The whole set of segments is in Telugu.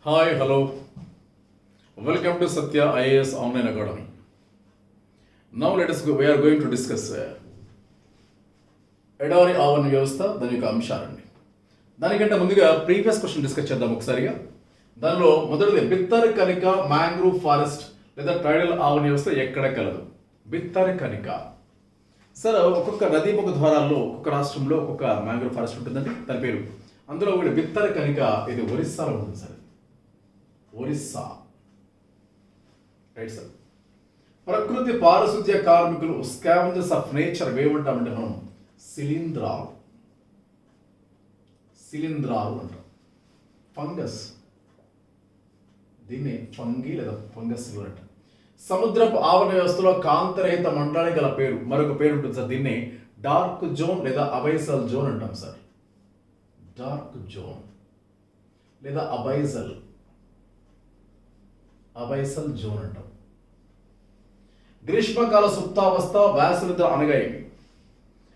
Hi, hello. Welcome to Satya IAS Online Academy. Now let us go. We are going to discuss ఎడారి ఆవరణ వ్యవస్థ దాని యొక్క అంశాలండి. దానికంటే ముందుగా ప్రీవియస్ క్వశ్చన్ డిస్కస్ చేద్దాం ఒకసారిగా. దానిలో మొదటిది బిత్తరకనిక మ్యాంగ్రూవ్ ఫారెస్ట్ లేదా ట్రైడల్ ఆవరణ వ్యవస్థ ఎక్కడ కలదు? బిత్తరకనిక. సార్, ఒక్కొక్క నదీ ముఖ ద్వారాల్లో ఒక్కొక్క రాష్ట్రంలో ఒక్కొక్క మ్యాంగ్రూవ్ ఫారెస్ట్ ఉంటుందండి. దాని పేరు అందులో ఒకటి బిత్తరకనిక. ఇది ఒరిస్సాలో ఉంటుంది సార్. ఒరిస్సా. Right sir. ప్రకృతి పారిశుద్ధ్య కార్మికులు స్కావెంజర్స్ ఆఫ్ నేచర్ ఏమంటామంటే మనం శిలీంధ్రాలు అంటాం. ఫంగస్, దీన్ని ఫంగి లేదా ఫంగస్ అంటాం. సముద్రపు ఆవరణ వ్యవస్థలో కాంతిరహిత మండలానికి గల పేరు మరొక పేరు ఉంటుంది సార్. దీన్ని డార్క్ జోన్ లేదా అబైసల్ జోన్ అంటాం సార్. డార్క్ జోన్ లేదా అబైసల్ జోన్ అంటాం. గ్రీష్మకాల సుప్తావస్థ, వేసవిద అనగా ఏమి?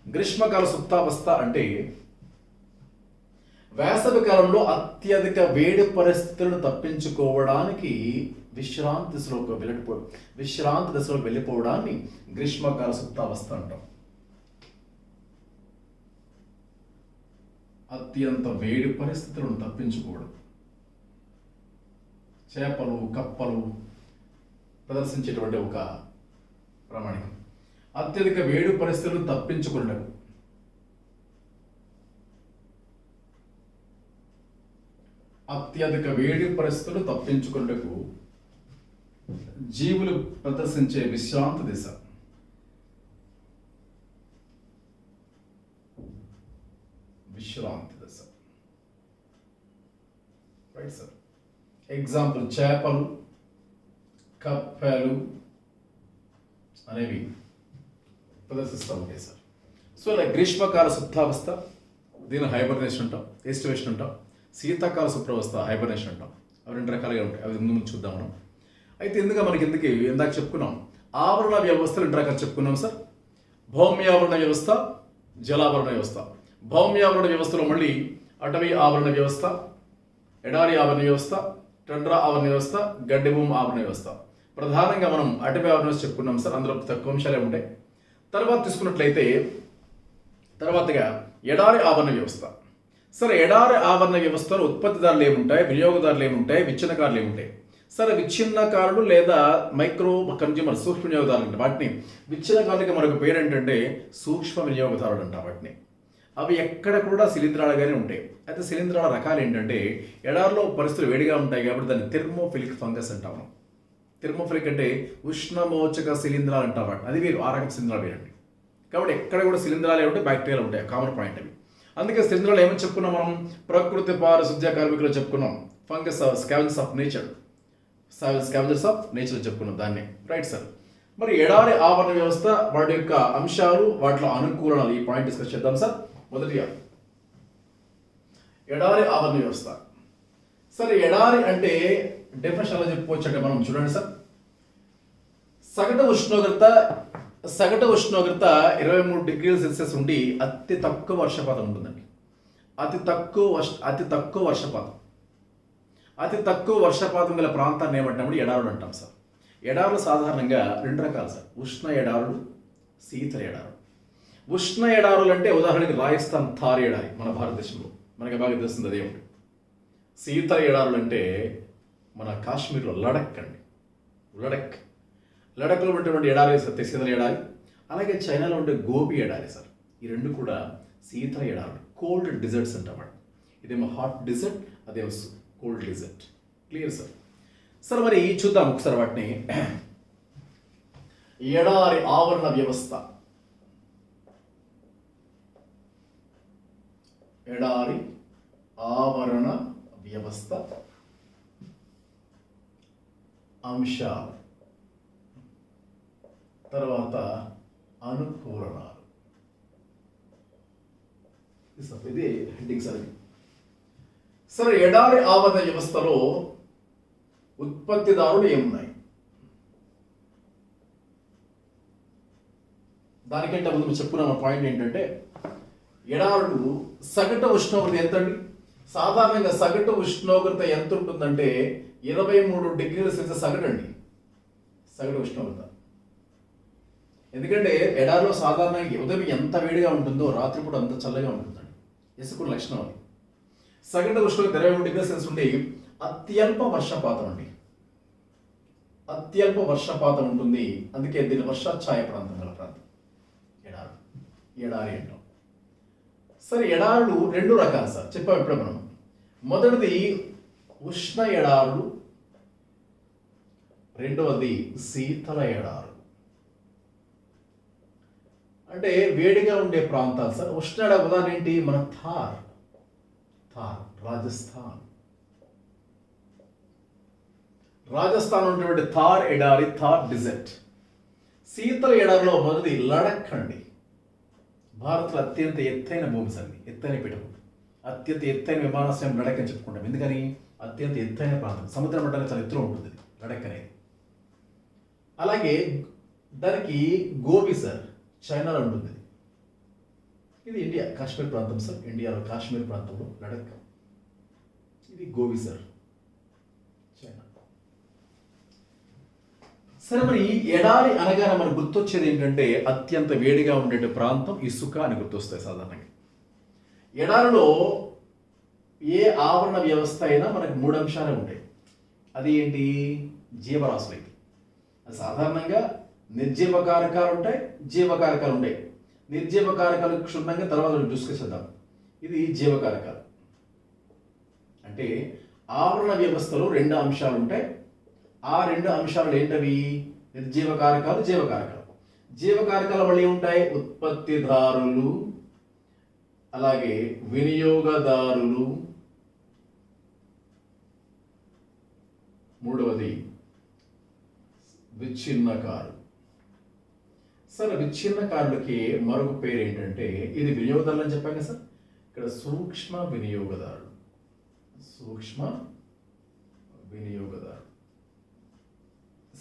గ్రీష్మకాల సుప్తావస్థ అంటే వేసవి కాలంలో అత్యధిక వేడి పరిస్థితులను తప్పించుకోవడానికి విశ్రాంతి దశలోకి వెళ్ళిపోవడాన్ని గ్రీష్మకాల సుప్తావస్థ అంటాం. అత్యంత వేడి పరిస్థితులను తప్పించుకోవడం. చేపలు, కప్పలు ప్రదర్శించేటువంటి ఒక ప్రామాణికం. అత్యధిక వేడి పరిస్థితులను తప్పించుకున్నకు జీవులు ప్రదర్శించే విశ్రాంతి దిశ. Right sir. ఎగ్జాంపుల్ చేపలు, కప్పలు అనేవి ప్రదర్శిస్తూ ఉంటాయి సార్. సో ఇలా గ్రీష్మకాల సుప్తావస్థ, దీని హైబర్నేషన్ అంటాం, ఎస్టివేషన్ అంటాం. శీతాకాల సుప్తావస్థ, హైబర్నేషన్ అంటాం. అవి రెండు రకాలుగా ఉంటాయి. అవి ముందు చూద్దాం మనం. అయితే మనకి ఇందాక చెప్పుకున్నాం ఆవరణ వ్యవస్థలు రెండు రకాలు చెప్పుకున్నాం సార్. భౌమ్యావరణ వ్యవస్థ, జలావరణ వ్యవస్థ. భౌమ్యావరణ వ్యవస్థలో మళ్ళీ అటవీ ఆవరణ వ్యవస్థ, ఎడారి ఆవరణ వ్యవస్థ, టండ్రా ఆవరణ వ్యవస్థ, గడ్డి భూమి ఆవరణ వ్యవస్థ. ప్రధానంగా మనం అటవీ ఆవరణ వ్యవస్థ చెప్పుకున్నాం సార్. అందులో తక్కువ అంశాలే ఉంటాయి. తర్వాత తీసుకున్నట్లయితే తర్వాతగా ఎడారి ఆవరణ వ్యవస్థ. సరే, ఎడారి ఆవరణ వ్యవస్థలో ఉత్పత్తిదారులు ఏముంటాయి, వినియోగదారులు ఏముంటాయి, విచ్ఛిన్నకారులు ఏముంటాయి? సరే, విచ్ఛిన్నకారులు లేదా మైక్రో కన్జ్యూమర్, సూక్ష్మ వినియోగదారులు అంటే వాటిని విచ్ఛిన్నకారులకి మరొక పేరు ఏంటంటే సూక్ష్మ వినియోగదారులు అంట వాటిని. అవి ఎక్కడ కూడా శిలీంధ్రాలుగానే ఉంటాయి. అయితే శిలీంధ్రాల రకాలు ఏంటంటే ఎడారిలో పరిస్థితులు వేడిగా ఉంటాయి కాబట్టి దాన్ని థెర్మోఫిలిక్ ఫంగస్ అంటాం. థెర్మోఫిలిక్ అంటే ఉష్ణమోచక శిలీంధ్రాలు అంటాం. అది వేరు, ఆ రకం శిలీంధ్రాలు వేరండి. కాబట్టి ఎక్కడ కూడా శిలీంధ్రాలే ఉంటాయి, బ్యాక్టీరియాలు ఉంటాయి. కామన్ పాయింట్ అవి. అందుకే శిలీంధ్రాలు ఏమని చెప్పుకున్నాం మనం? ప్రకృతి పారిశుద్ధ్య కార్మికులు చెప్పుకున్నాం. ఫంగస్ స్కావెంజర్స్ ఆఫ్ నేచర్ చెప్పుకున్నాం దాన్ని. Right sir. మరి ఎడారి ఆవరణ వ్యవస్థ, వాటి యొక్క అంశాలు, వాటిలో అనుకూలనాలు, ఈ పాయింట్ డిస్కస్ చేద్దాం సార్. మొదటిగా ఎడారి ఆవరణ వ్యవస్థ. సరే, ఎడారి అంటే డెఫినేషన్ ఎలా చెప్పుకోవచ్చు అంటే మనం చూడండి సార్. సగటు ఉష్ణోగ్రత 23 డిగ్రీల సెల్సియస్ ఉండి అతి తక్కువ వర్షపాతం ఉంటుందండి. అతి తక్కువ వర్షపాతం గల ప్రాంతాన్ని ఏమంటాము? ఎడారులు అంటాం సార్. ఎడారులు సాధారణంగా రెండు రకాలు సార్. ఉష్ణ ఎడారులు, శీతల ఎడారులు. ఉష్ణ ఎడారులు అంటే ఉదాహరణకి రాజస్థాన్ థార్ ఎడారి మన భారతదేశంలో మనకి బాగా తెలుస్తుంది, అదేమిటి. శీతల ఎడారులు అంటే మన కాశ్మీర్లో లడక్ అండి. లడఖ్లో ఉన్నటువంటి ఎడారి శీతల ఎడారి. అలాగే చైనాలో ఉండే గోబీ ఎడారి సార్. ఈ రెండు కూడా శీతల ఎడారులు, కోల్డ్ డిజర్ట్స్ అంటామాట. ఇదేమో హాట్ డిజర్ట్, అదేమో cold dessert. Clear sir. Sir, మరి చూద్దాం ఒకసారి వాటిని. ఎడారి ఆవరణ వ్యవస్థ. ఎడారి ఆవరణ వ్యవస్థ అంశాలు, తర్వాత అనుకూలనాలు. ఇది హెడ్డింగ్ సార్. సరే, ఎడారి ఆవరణ వ్యవస్థలో ఉత్పత్తిదారులు ఏమున్నాయి? దానికంటే ముందు చెప్పుకున్న పాయింట్ ఏంటంటే ఎడారులు సగటు ఉష్ణోగ్రత ఎంతండి? సాధారణంగా సగటు ఉష్ణోగ్రత ఎంత ఉంటుందంటే 23 డిగ్రీల సెల్సియస్ సగటు అండి. సగటు ఉష్ణోగ్రత. ఎందుకంటే ఎడారిలో సాధారణంగా ఉదయం ఎంత వేడిగా ఉంటుందో రాత్రిపూట అంత చల్లగా ఉంటుందండి. ఇసుక లక్షణం అది. సగటు ఉష్ణోగ్రత 23 డిగ్రీల సెల్సియస్ ఉండి అత్యల్ప వర్షపాతం అండి. అత్యల్ప వర్షపాతం ఉంటుంది. అందుకే దీని వర్షాఛాయ ప్రాంతం గల ప్రాంతం ఎడారి అంటాం. సరే, ఎడారులు 2 రకాలు సార్, చెప్పాం ఇప్పుడు మనం. మొదటిది ఉష్ణ ఎడారులు, రెండవది శీతల ఎడారులు. అంటే వేడిగా ఉండే ప్రాంతాలు సార్. ఉష్ణ ఎడారి ఉదాహరణ ఏంటి? మన థార్ రాజస్థాన్ ఉన్నటువంటి థార్ ఎడారి, థార్ డిజర్ట్. శీతల ఎడారిలో మొదటి లడఖ్ అండి. భారత్లో అత్యంత ఎత్తైన భూమి సార్, ఎత్తైన పీఠభూమి. అత్యంత ఎత్తైన విమానాశ్రయం లడఖ్ అని చెప్పుకుంటాం. ఎందుకని? అత్యంత ఎత్తైన ప్రాంతం, సముద్ర మట్టానికి చాలా ఎత్తులో ఉంటుంది లడఖ్ అనేది. అలాగే దానికి గోబి సార్, చైనాలో ఉంటుంది. ఇది ఇండియా కాశ్మీర్ ప్రాంతం సార్, ఇండియాలో కాశ్మీర్ ప్రాంతంలో లడఖ్. ఇది గోబి సార్, చైనా. సరే, మరి ఎడారి అనగానే మనకు గుర్తొచ్చేది ఏంటంటే అత్యంత వేడిగా ఉండే ప్రాంతం, ఇసుక అని గుర్తొస్తాయి సాధారణంగా. ఎడారిలో ఏ ఆవరణ వ్యవస్థ అయినా మనకు 3 అంశాలే ఉంటాయి. అది ఏంటి? జీవరాశులు. అది సాధారణంగా నిర్జీవ కారకాలు ఉంటాయి, జీవకారకాలు ఉంటాయి. నిర్జీవ కారకాలు క్షుణ్ణంగా తర్వాత డిస్కస్ చేద్దాం. ఇది జీవకారకాలు. అంటే ఆవరణ వ్యవస్థలో 2 అంశాలు ఉంటాయి. ఆ 2 అంశాలు ఏంటవి? నిర్జీవ కారకాలు, జీవకారకాలు. జీవకారకాల వల్ల ఏముంటాయి? ఉత్పత్తిదారులు, అలాగే వినియోగదారులు, మూడవది విచ్ఛిన్నకారులు. సరే, విచ్ఛిన్నకారులకి మరొక పేరు ఏంటంటే, ఇది వినియోగదారులు అని చెప్పాం కదా సార్. ఇక్కడ సూక్ష్మ వినియోగదారులు.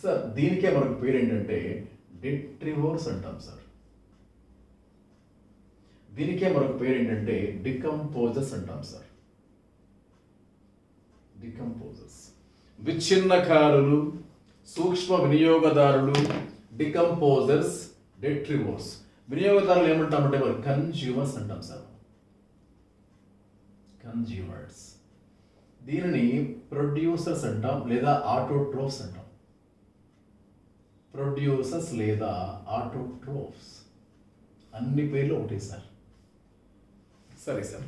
సార్, దీనికే మరొక పేరు ఏంటంటే డిట్రివోర్స్ అంటాం సార్. దీనికే మరొక పేరు ఏంటంటే డికంపోజర్స్ అంటాం సార్. విచ్ఛిన్నకారులు, సూక్ష్మ వినియోగదారులు, డికంపోజర్స్, డిట్రివోర్స్. వినియోగదారులు ఏమంటామంటే మరి కన్జ్యూమర్స్ అంటాం సార్. కన్జ్యూమర్స్. దీనిని ప్రొడ్యూసర్స్ అంటాం లేదా ఆటోట్రోఫ్స్ అంటాం. ప్రొడ్యూసర్స్ లేదా ఆటోట్రోఫ్స్, అన్ని పేర్లు ఒకటే సార్. సరే సార్.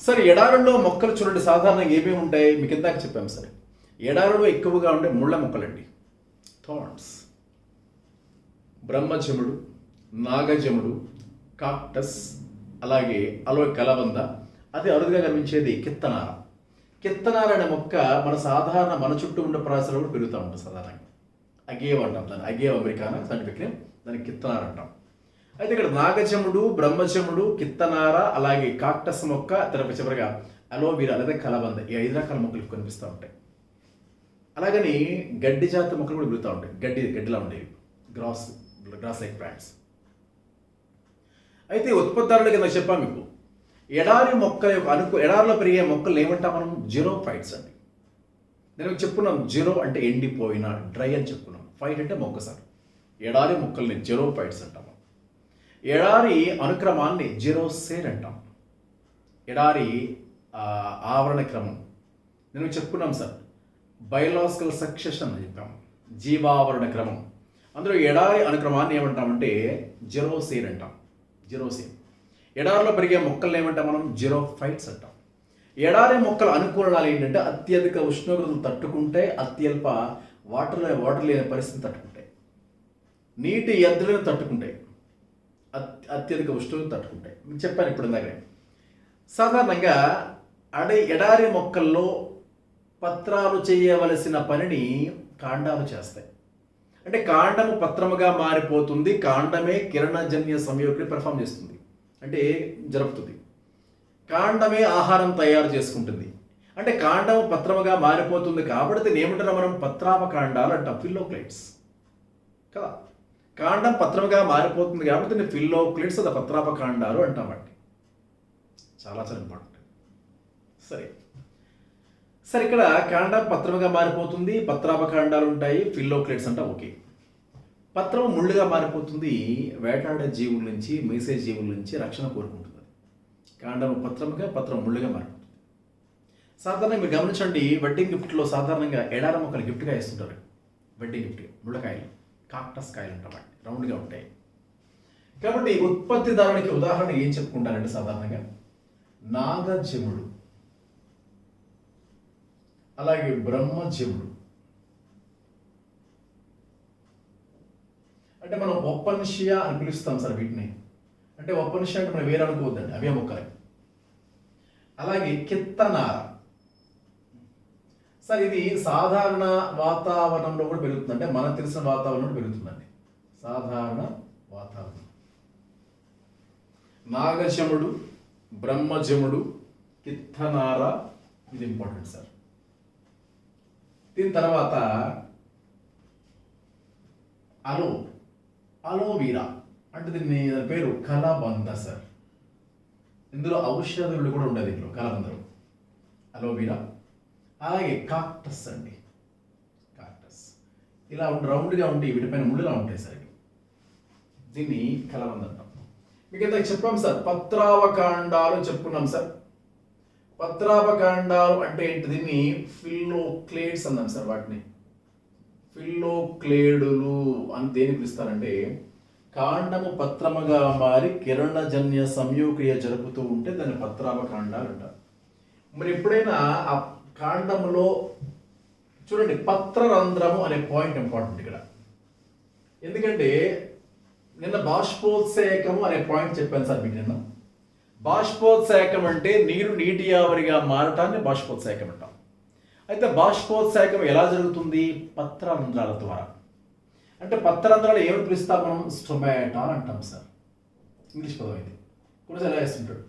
సరే, ఎడారుల్లో మొక్కలు చూడండి సాధారణంగా ఏమేమి ఉంటాయి మీకు ఇందాక చెప్పాము సార్. ఎడారులో ఎక్కువగా ఉండే ముళ్ళ మొక్కలండి, థార్న్స్. బ్రహ్మజముడు, నాగజముడు, కాక్టస్, అలాగే అలోయ్ కలబంద. అది అరుదుగా కనిపించేది కిత్తనార. కిత్తనార అనే మొక్క మన చుట్టూ ఉండే ప్రాంతాల్లో కూడా పెరుగుతూ ఉంటుంది సాధారణంగా. అగేవ్ అంటాం దాన్ని, అగేవ్ అమెరికానా సైంటిఫిక్ నేమ్. దాన్ని కిత్తనార అంటాం. అయితే ఇక్కడ నాగజముడు, బ్రహ్మజముడు, కిత్తనార, అలాగే కాక్టస్ మొక్క, తర్వాత చివరిగా అలోవీరా లేదా కలబంద, ఈ 5 రకాల మొక్కలు కనిపిస్తూ ఉంటాయి. అలాగని గడ్డి జాతి మొక్కలు కూడా పెరుగుతూ ఉంటాయి. గడ్డిలా ఉండేవి, గ్రాస్ లైక్ ప్లాంట్స్. అయితే ఉత్పత్తిదారుల కింద చెప్పాను మీకు. ఎడారి మొక్కల యొక్క ఎడారిలో పెరిగే మొక్కలు ఏమంటాం మనం? జిరోఫైట్స్ అండి. నేను చెప్పుకున్నాం, జీరో అంటే ఎండిపోయిన, డ్రై అని చెప్పుకున్నాం. ఫైట్ అంటే మొక్క సార్. ఎడారి మొక్కల్ని జిరోఫైట్స్ అంటాం. ఎడారి అనుక్రమాన్ని జిరోసేర్ అంటాం. ఎడారి ఆవరణ క్రమం నేను చెప్పుకున్నాం సార్. బయోలాజికల్ సక్సెషన్ అని చెప్పాము, జీవావరణ క్రమం. అందులో ఎడారి అనుక్రమాన్ని ఏమంటామంటే జిరోసేర్ అంటాం. జిరోసేర్. ఎడారిలో పెరిగే మొక్కల్ని ఏమంటాం మనం? జిరోఫైట్స్ అంటాం. ఎడారి మొక్కల అనుకూలనాలు ఏంటంటే అత్యధిక ఉష్ణోగ్రతలు తట్టుకుంటే, అత్యల్ప వాటర్ లేని పరిస్థితిని తట్టుకుంటాయి, నీటి ఎద్దడిని తట్టుకుంటాయి, అత్యధిక ఉష్ణోగ్రత తట్టుకుంటాయి. మీకు చెప్పాను ఇప్పుడు ఇందాక. సాధారణంగా ఎడారి మొక్కల్లో పత్రాలు చేయవలసిన పనిని కాండాలు చేస్తాయి. అంటే కాండము పత్రముగా మారిపోతుంది, కాండమే కిరణజన్య సంయోగిని పెర్ఫామ్ చేస్తుంది, అంటే జరుపుతుంది. కాండమే ఆహారం తయారు చేసుకుంటుంది. అంటే కాండము పత్రముగా మారిపోతుంది కాబట్టి దీన్ని ఏమంటున్నాం మనం? పత్రాపకాండాలు అంటాం, ఫిల్లోక్లైట్స్ కదా. కాండం పత్రముగా మారిపోతుంది కాబట్టి దీన్ని ఫిల్లోక్లైట్స్, అది పత్రాపకాండాలు అంటాం. అంటే చాలా చాలా ఇంపార్టెంట్. సరే సరే, ఇక్కడ కాండం పత్రముగా మారిపోతుంది, పత్రాపకాండాలు ఉంటాయి, ఫిల్లోక్లేట్స్ అంట ఓకే. పత్రం ముళ్ళుగా మారిపోతుంది, వేటాడే జీవుల నుంచి, మేసే జీవుల నుంచి రక్షణ కోరుకుంటుంది. కాండం పత్రముగా, పత్రం ముళ్ళుగా మారిపోతుంది. సాధారణంగా మీరు గమనించండి, వెడ్డింగ్ గిఫ్ట్లో సాధారణంగా ఎడార మొక్కలు గిఫ్ట్గా ఇస్తుంటారు. వెడ్డింగ్ గిఫ్ట్గా ముళ్ళకాయలు, కాక్టస్ కాయలు అంటాం, వాటి రౌండ్గా ఉంటాయి. కాబట్టి ఉత్పత్తిదారునికి ఉదాహరణ ఏం చెప్పుకుంటారంటే సాధారణంగా నాగజముడు, అలాగే బ్రహ్మజముడు. అంటే మనం ఒప్పనిషియా అని పిలుస్తాం సార్ వీటిని. అంటే ఒప్పనిషియా అంటే మనం వేరే అనుకోవద్దండి, అవే మొక్కలే. అలాగే కిత్తనార సార్, ఇది సాధారణ వాతావరణంలో కూడా పెరుగుతుంది, అంటే మనకు తెలిసిన వాతావరణంలో పెరుగుతుందండి, సాధారణ వాతావరణం. నాగజముడు, బ్రహ్మజముడు, కిత్తనార, ఇది ఇంపార్టెంట్ సార్. దీని తర్వాత అలోవీరా, అంటే దాని పేరు కలబంద సార్. ఇందులో ఔషధులు కూడా ఉండేది, ఇందులో కలబందలు, అలోవీరా. అలాగే కాక్టస్ అండి, కాక్టస్ ఇలా రౌండ్గా ఉండి వీటిపైన ముళ్ళులా ఉంటాయి సార్. దీన్ని కలబంద అంటాం. మీకు ఇంత చెప్పాం సార్, పత్రావకాండాలు చెప్పుకున్నాం సార్. పత్రాపకాండాలు అంటే ఏంటి? దీన్ని ఫిల్లోక్లేడ్స్ అన్నాం సార్. వాటిని ఫిల్లోక్లేడులు అని దేని పిలుస్తారంటే, కాండము పత్రముగా మారి కిరణజన్య సంయోక్రియ జరుపుతూ ఉంటే దాన్ని పత్రాపకాండాలు అంటారు. మరి ఎప్పుడైనా ఆ కాండములో చూడండి, పత్రరంధ్రము అనే పాయింట్ ఇంపార్టెంట్ ఇక్కడ. ఎందుకంటే నిన్న బాష్పోత్సేకము అనే పాయింట్ చెప్పాను సార్ మీకు నిన్న. బాష్పోత్సేకం అంటే నీరు నీటి ఆవిరిగా మారటాన్ని బాష్పోత్సేకం అంటాం. అయితే బాష్పోత్సేకం ఎలా జరుగుతుంది? పత్రరంధ్రాల ద్వారా. అంటే పత్రరంధ్రాలు ఏమి పిలుస్తాం మనం? స్టొమాటా అంటాం సార్, ఇంగ్లీష్ పదం ఇది. కూడా ఎలా వేస్తుంటాడు,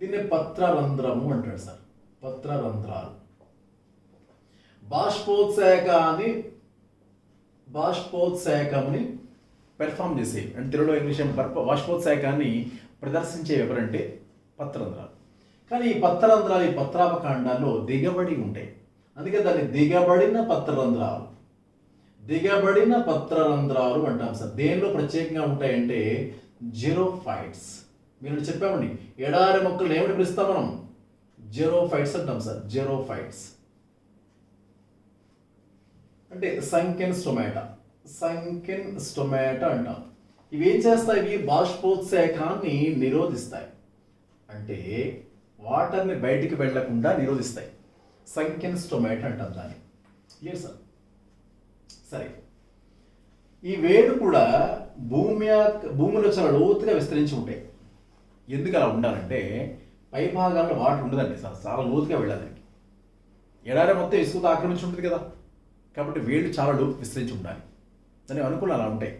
దీన్ని పత్రరంధ్రము అంటాడు సార్, పత్రరంధ్రాలు. బాష్పోత్సేకముని పెర్ఫామ్ చేసేవి, అంటే తెలుగులో ఇంగ్లీష్ బాష్పోత్సేకాన్ని ప్రదర్శించే ఎవరంటే పత్రరంధ్రాలు. కానీ ఈ పత్రరంధ్రాలు, ఈ పత్రాపకాండాల్లో దిగబడి ఉంటాయి, అందుకే దాన్ని దిగబడిన పత్రరంధ్రాలు, దిగబడిన పత్రరంధ్రాలు అంటాం సార్. దేనిలో ప్రత్యేకంగా ఉంటాయంటే జిరోఫైట్స్. మీరు చెప్పామండి, ఎడారి మొక్కలు ఏమిటి పిలుస్తాం మనం? జిరోఫైట్స్ అంటాం సార్, జిరోఫైట్స్. అంటే సంకెన్ స్టొమాటా అంటాం. ఇవి ఏం చేస్తాయి? ఇవి బాష్పోత్సేకాన్ని నిరోధిస్తాయి, అంటే వాటర్ని బయటికి వెళ్లకుండా నిరోధిస్తాయి. సంకెన్ స్టొమాటా అంటాం దాన్ని. Clear sir? సరే, ఈ వేడు కూడా భూమిలో చాలా లోతుగా విస్తరించి ఉంటాయి. ఎందుకు అలా ఉండాలంటే పై భాగాల్లో వాటర్ ఉండదండి సార్, చాలా లోతుగా వెళ్ళాలి. ఎడారి మొత్తం ఇసుకతో ఆక్రమించి ఉంటుంది కదా, కాబట్టి వేళ్ళు చాలా లోతు విస్తరించి ఉండాలి, దాని అనుకూలం అలా ఉంటాయి.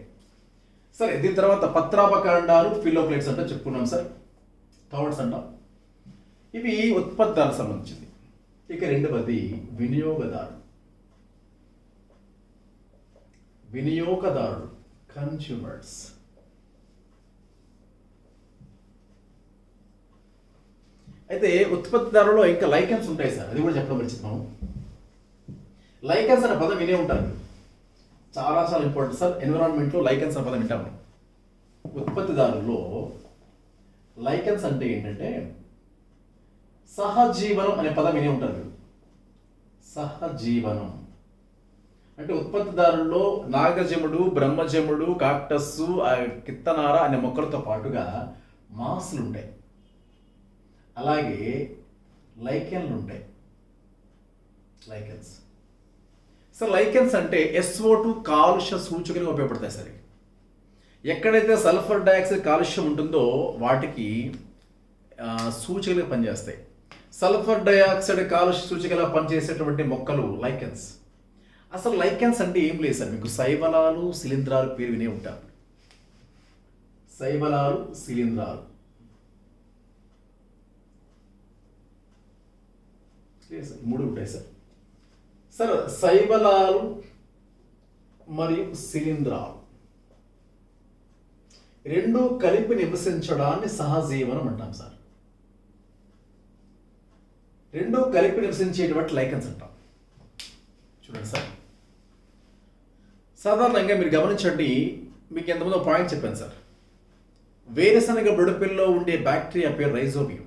సరే, దీని తర్వాత పత్రాపకాండాలు, ఫిల్లోక్లేట్స్ అంటే చెప్పుకున్నాం సార్, థాట్స్ అంటాం. ఇవి ఉత్పత్తులకు సంబంధించింది. ఇక రెండవది వినియోగదారుడు, కన్స్యూమర్స్. అయితే ఉత్పత్తిదారులో ఇంకా లైకెన్స్ ఉంటాయి సార్, అది కూడా చెప్పడం మర్చిపోయాము. లైకెన్స్ అనే పదం వినే ఉంటారు, చాలా చాలా ఇంపార్టెంట్ సార్. ఎన్విరాన్మెంట్లో లైకెన్స్ అనే పదం వింటాము. ఉత్పత్తిదారుల్లో లైకెన్స్ అంటే ఏంటంటే సహజీవనం అనే పదం వినే ఉంటారు. సహజీవనం అంటే ఉత్పత్తిదారుల్లో నాగజముడు, బ్రహ్మజముడు, కాక్టస్సు, కిత్తనార అనే మొక్కలతో పాటుగా మాసులు ఉంటాయి, అలాగే లైకెన్లు ఉంటాయి. లైకెన్స్ సార్, లైకెన్స్ అంటే SO2 కాలుష్య సూచికలుగా ఉపయోగపడతాయి సార్. ఎక్కడైతే సల్ఫర్ డయాక్సైడ్ కాలుష్యం ఉంటుందో వాటికి సూచికలుగా పనిచేస్తాయి. సల్ఫర్ డయాక్సైడ్ కాలుష్య సూచికలా పనిచేసేటువంటి మొక్కలు లైకెన్స్. అసలు లైకెన్స్ అంటే ఏం లేదు సార్, మీకు శైవలాలు, శిలీంధ్రాలు పేరు వినే ఉంటారు. శైవలాలు, శిలీంధ్రాలు. మూడు ఉంటాయి సార్. సార్, శైవలాలు మరియు శిలీంధ్రాలు రెండు కలిపి నివసించడాన్ని సహజీవనం అంటాం సార్. రెండు కలిపి నివసించేటువంటి లైకన్స్ అంటాం. చూడండి సార్, సాధారణంగా మీరు గమనించండి, మీకు ఎంతమంది పాయింట్ చెప్పాను సార్. వేరుశనగ బుడపిల్లో ఉండే బ్యాక్టీరియా పేరు రైజోబియం.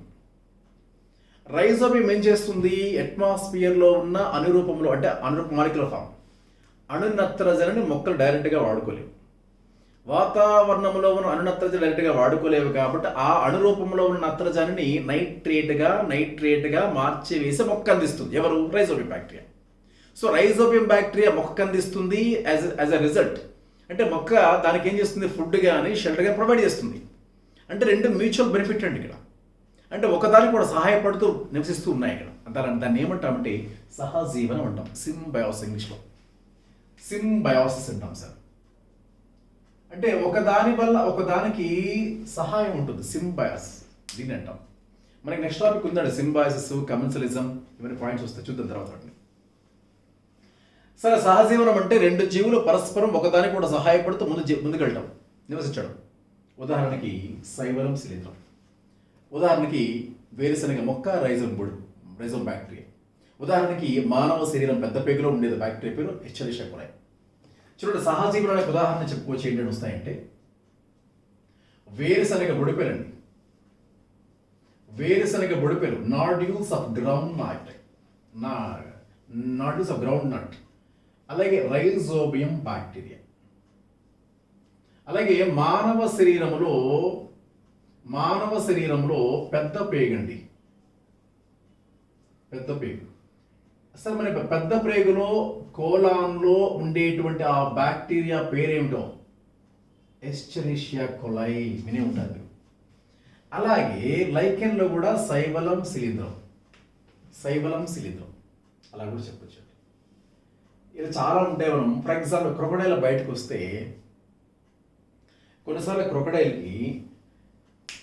రైజోబియం ఏం చేస్తుంది? అట్మాస్ఫియర్లో ఉన్న అనురూపంలో, అంటే అనురూప మాలిక్యులర్ ఫామ్, అణు నత్రజనిని మొక్కలు డైరెక్ట్గా వాడుకోలేవు. వాతావరణంలో ఉన్న అణు నత్రజని డైరెక్ట్గా వాడుకోలేవు కాబట్టి ఆ అణురూపంలో ఉన్న నత్రజనిని నైట్రేట్గా మార్చివేసి మొక్క అందిస్తుంది. ఎవరు? Rhizobium bacteria. So rhizobium bacteria మొక్క అందిస్తుంది యాజ్ అ రిజల్ట్. అంటే మొక్క దానికి ఏం చేస్తుంది? ఫుడ్ కానీ షెల్టర్ కానీ ప్రొవైడ్ చేస్తుంది. అంటే రెండు మ్యూచువల్ బెనిఫిట్ అండి ఇక్కడ. అంటే ఒకదానికి కూడా సహాయపడుతూ నివసిస్తూ ఉన్నాయి ఇక్కడ. దాన్ని ఏమంటామంటే సహజీవనం అంటాం. సింబయోసిస్, ఇంగ్లీష్లో సింబయోసిస్ అంటాం సార్. అంటే ఒకదాని వల్ల ఒకదానికి సహాయం ఉంటుంది, సింబయాస్ దీన్ని అంటాం. మనకి నెక్స్ట్ టాపిక్ ఉందండి, సింబయాసిస్, కమెన్సలిజం, ఇవన్నీ పాయింట్స్ వస్తాయి, చూద్దాం తర్వాత వాటిని. సరే, సహజీవనం అంటే రెండు జీవులు పరస్పరం ఒకదానికి కూడా సహాయపడుతూ ముందుకెళ్ళటం, నివసించడం. ఉదాహరణకి సైవలం శిలీంధ్రం, ఉదాహరణకి వేరుశనగ మొక్క రైజోమ్ బ్యాక్టీరియా, ఉదాహరణకి మానవ శరీరం పెద్ద పేగులో ఉండేది బ్యాక్టీరియా పేరు ఎస్చెరిషియా కొలై. చూడండి, సహజీవనానికి ఉదాహరణ చెప్పుకోవచ్చు ఏంటంటే వస్తాయంటే వేరుశనగ బుడిపెలండి, వేరుశనగ బుడిపెలు, నాడ్యూల్స్ ఆఫ్ గ్రౌండ్ నట్, అలాగే రైజోబియం బ్యాక్టీరియా. అలాగే మానవ శరీరంలో పెద్ద పేగండి, పెద్ద పేగు. అసలు మన పెద్ద ప్రేగులో కోలాన్లో ఉండేటువంటి ఆ బ్యాక్టీరియా పేరేమిటో ఎస్చెరిషియా కొలై, వినే ఉంటుంది. అలాగే లైకెన్లో కూడా సైవలం శిలీంధ్రం అలా కూడా చెప్పొచ్చు. ఇది చాలా ఉంటాయి. మనం ఫర్ ఎగ్జాంపుల్ క్రొకడైల్ బయటకు వస్తే కొన్నిసార్లు క్రొకడైల్కి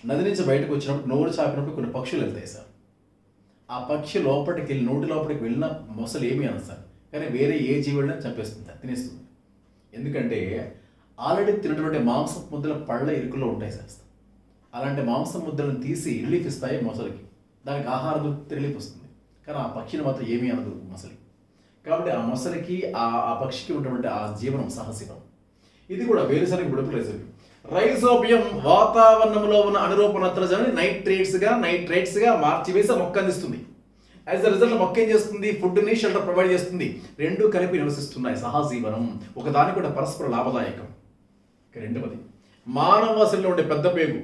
నది నుంచి బయటకు వచ్చినప్పుడు నోరు చాపినప్పుడు కొన్ని పక్షులు వెళ్తాయి సార్. ఆ పక్షి నోటి లోపలికి వెళ్ళిన మొసలు ఏమీ అనదు సార్, కానీ వేరే ఏ జీవుడిని చంపేస్తుంది, తినేస్తుంది. ఎందుకంటే ఆల్రెడీ తినటువంటి మాంసం ముద్దల పళ్ళ ఇరుకులో ఉంటాయి సార్. అలాంటి మాంసం ముద్దలను తీసి రిలీఫ్ ఇస్తాయి మొసలికి, దానికి ఆహారం దొరికితే రిలీఫ్ వస్తుంది. కానీ ఆ పక్షిని మాత్రం ఏమీ అనదు మొసలి. కాబట్టి ఆ మొసలికి ఆ పక్షికి ఉన్నటువంటి ఆ జీవనం సహజీవనం. ఇది కూడా వేరుశనగ బుడప రైజోబియం వాతావరణంలో ఉన్న అనురూప నత్రజనిని నైట్రేట్స్గా మార్చివేసి మొక్క అందిస్తుంది. యాజ్ అ రిజల్ట్ మొక్క ఏం చేస్తుంది? ఫుడ్ని, షెల్టర్ ప్రొవైడ్ చేస్తుంది. రెండూ కలిపి నివసిస్తున్నాయి. సహజీవనం ఒకదానికి కూడా పరస్పర లాభదాయకం. రెండవది, మానవ శరీరంలో ఉండే పెద్ద పేగు.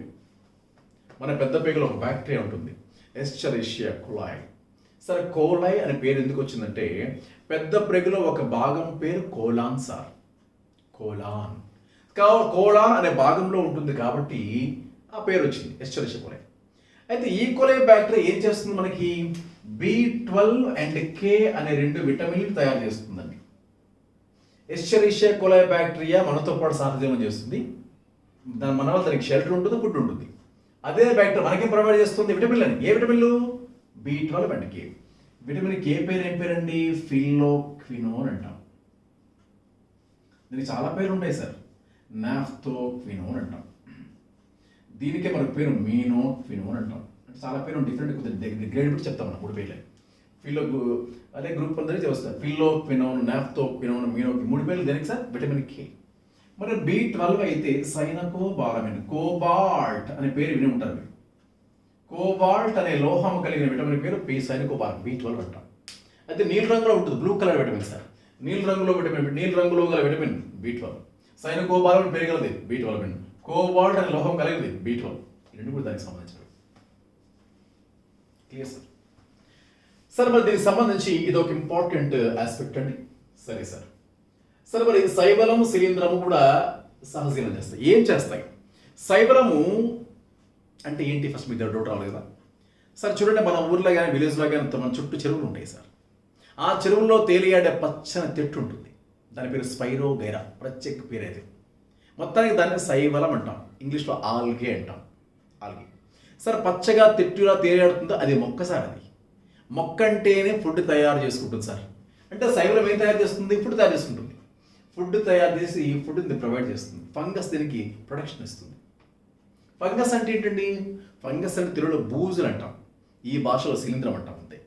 మన పెద్ద పేగులో ఒక బ్యాక్టీరియా ఉంటుంది, ఎస్చెరిషియా కొలై. సరే, కోలై అనే పేరు ఎందుకు వచ్చిందంటే పెద్ద ప్రేగులో ఒక భాగం పేరు కోలాన్ సార్. కోలాన్ అనే భాగంలో ఉంటుంది కాబట్టి ఆ పేరు వచ్చింది, ఎస్చెరిషియా కొలై. అయితే ఈ కొలై బ్యాక్టీరియా ఏం చేస్తుంది? మనకి B12 అండ్ K అనే రెండు విటమిన్లు తయారు చేస్తుందండి. ఎస్చెరిషియా కొలై బ్యాక్టీరియా మనతో పాటు సహజీవనం చేస్తుంది. మన వల్ల దానికి షెల్టర్ ఉంటుంది, ఫుడ్ ఉంటుంది. అదే బ్యాక్టీరియా మనకేం ప్రొవైడ్ చేస్తుంది? విటమిన్లు అని. ఏ విటమిన్లు? B12 and K. Vitamin K పేరు ఏం పేరండి? ఫిలోక్వినోన్ అంటాం. దీనికి చాలా పేర్లు ఉంటాయి సార్. నాఫ్థోక్వినోన్ అంటాం. దీనికే మనకు పేరు మీనోక్వినోన్ అంటాం. అంటే చాలా పేరు డిఫరెంట్, కొద్దిగా గ్రేడ్ పెట్టి చెప్తాం మనం. 3 పేర్లు అదే గ్రూప్ అందరికీ వస్తారు. ఫిలోక్వినోన్, నాఫ్థోక్వినోన్, మీనోక్వినోన్, 3 పేర్లు దేనికి సార్? Vitamin K. మరి B12 అయితే సైనకోబాలమిన్, కోబాల్ట్ అనే పేరు విని ఉంటారు మీరు. కోబాల్ట్ అనే లోహం కలిగిన విటమిన్ పేరు సైనకోబాలమిన్, B12 అంటాం. అయితే నీలి రంగులో ఉంటుంది, బ్లూ కలర్ విటమిన్ సార్. నీలి రంగులో గల విటమిన్ B12. సైనకోబాలమిన్ పేరు గలది B12. కోబాల్ట్ అనే లోహం కలిగింది B12. రెండు కూడా దానికి సంబంధించినవి. Clear sir? సార్, మరి దీనికి సంబంధించి ఇది ఒక ఇంపార్టెంట్ ఆస్పెక్ట్ అండి. సరే సార్. సరే, మరి శైవలము శిలీంధ్రము కూడా సహజీవనం చేస్తాయి. ఏం చేస్తాయి? శైవలము అంటే ఏంటి? ఫస్ట్ మీకు డౌట్ రావాలి కదా సార్. చూడండి, మన ఊర్లో కానీ విలేజ్లో కానీ మన చుట్టూ చెరువులు ఉంటాయి సార్. ఆ చెరువుల్లో తేలియాడే పచ్చని చెట్టు ఉంటుంది, దాని పేరు స్పైరోగైరా, ప్రత్యేక పేరు అయితే. మొత్తానికి దాన్ని శైవలం అంటాం, ఇంగ్లీష్లో ఆల్గే అంటాం. ఆల్గే సార్ పచ్చగా తెట్టులా తేలియాడుతుందో అది మొక్క సార్. అది మొక్క అంటేనే ఫుడ్ తయారు చేసుకుంటుంది సార్. అంటే శైవలం ఏం తయారు చేస్తుంది? ఫుడ్ తయారు చేసుకుంటుంది. ఫుడ్ తయారు చేసి ఫుడ్ని ప్రొవైడ్ చేస్తుంది. ఫంగస్ దీనికి ప్రొడక్షన్ ఇస్తుంది. ఫంగస్ అంటే ఏంటండి? ఫంగస్ అంటే తెలుగులో బూజులు అంటాం, ఈ భాషలో శిలీంధ్రం అంటాం. అంతే.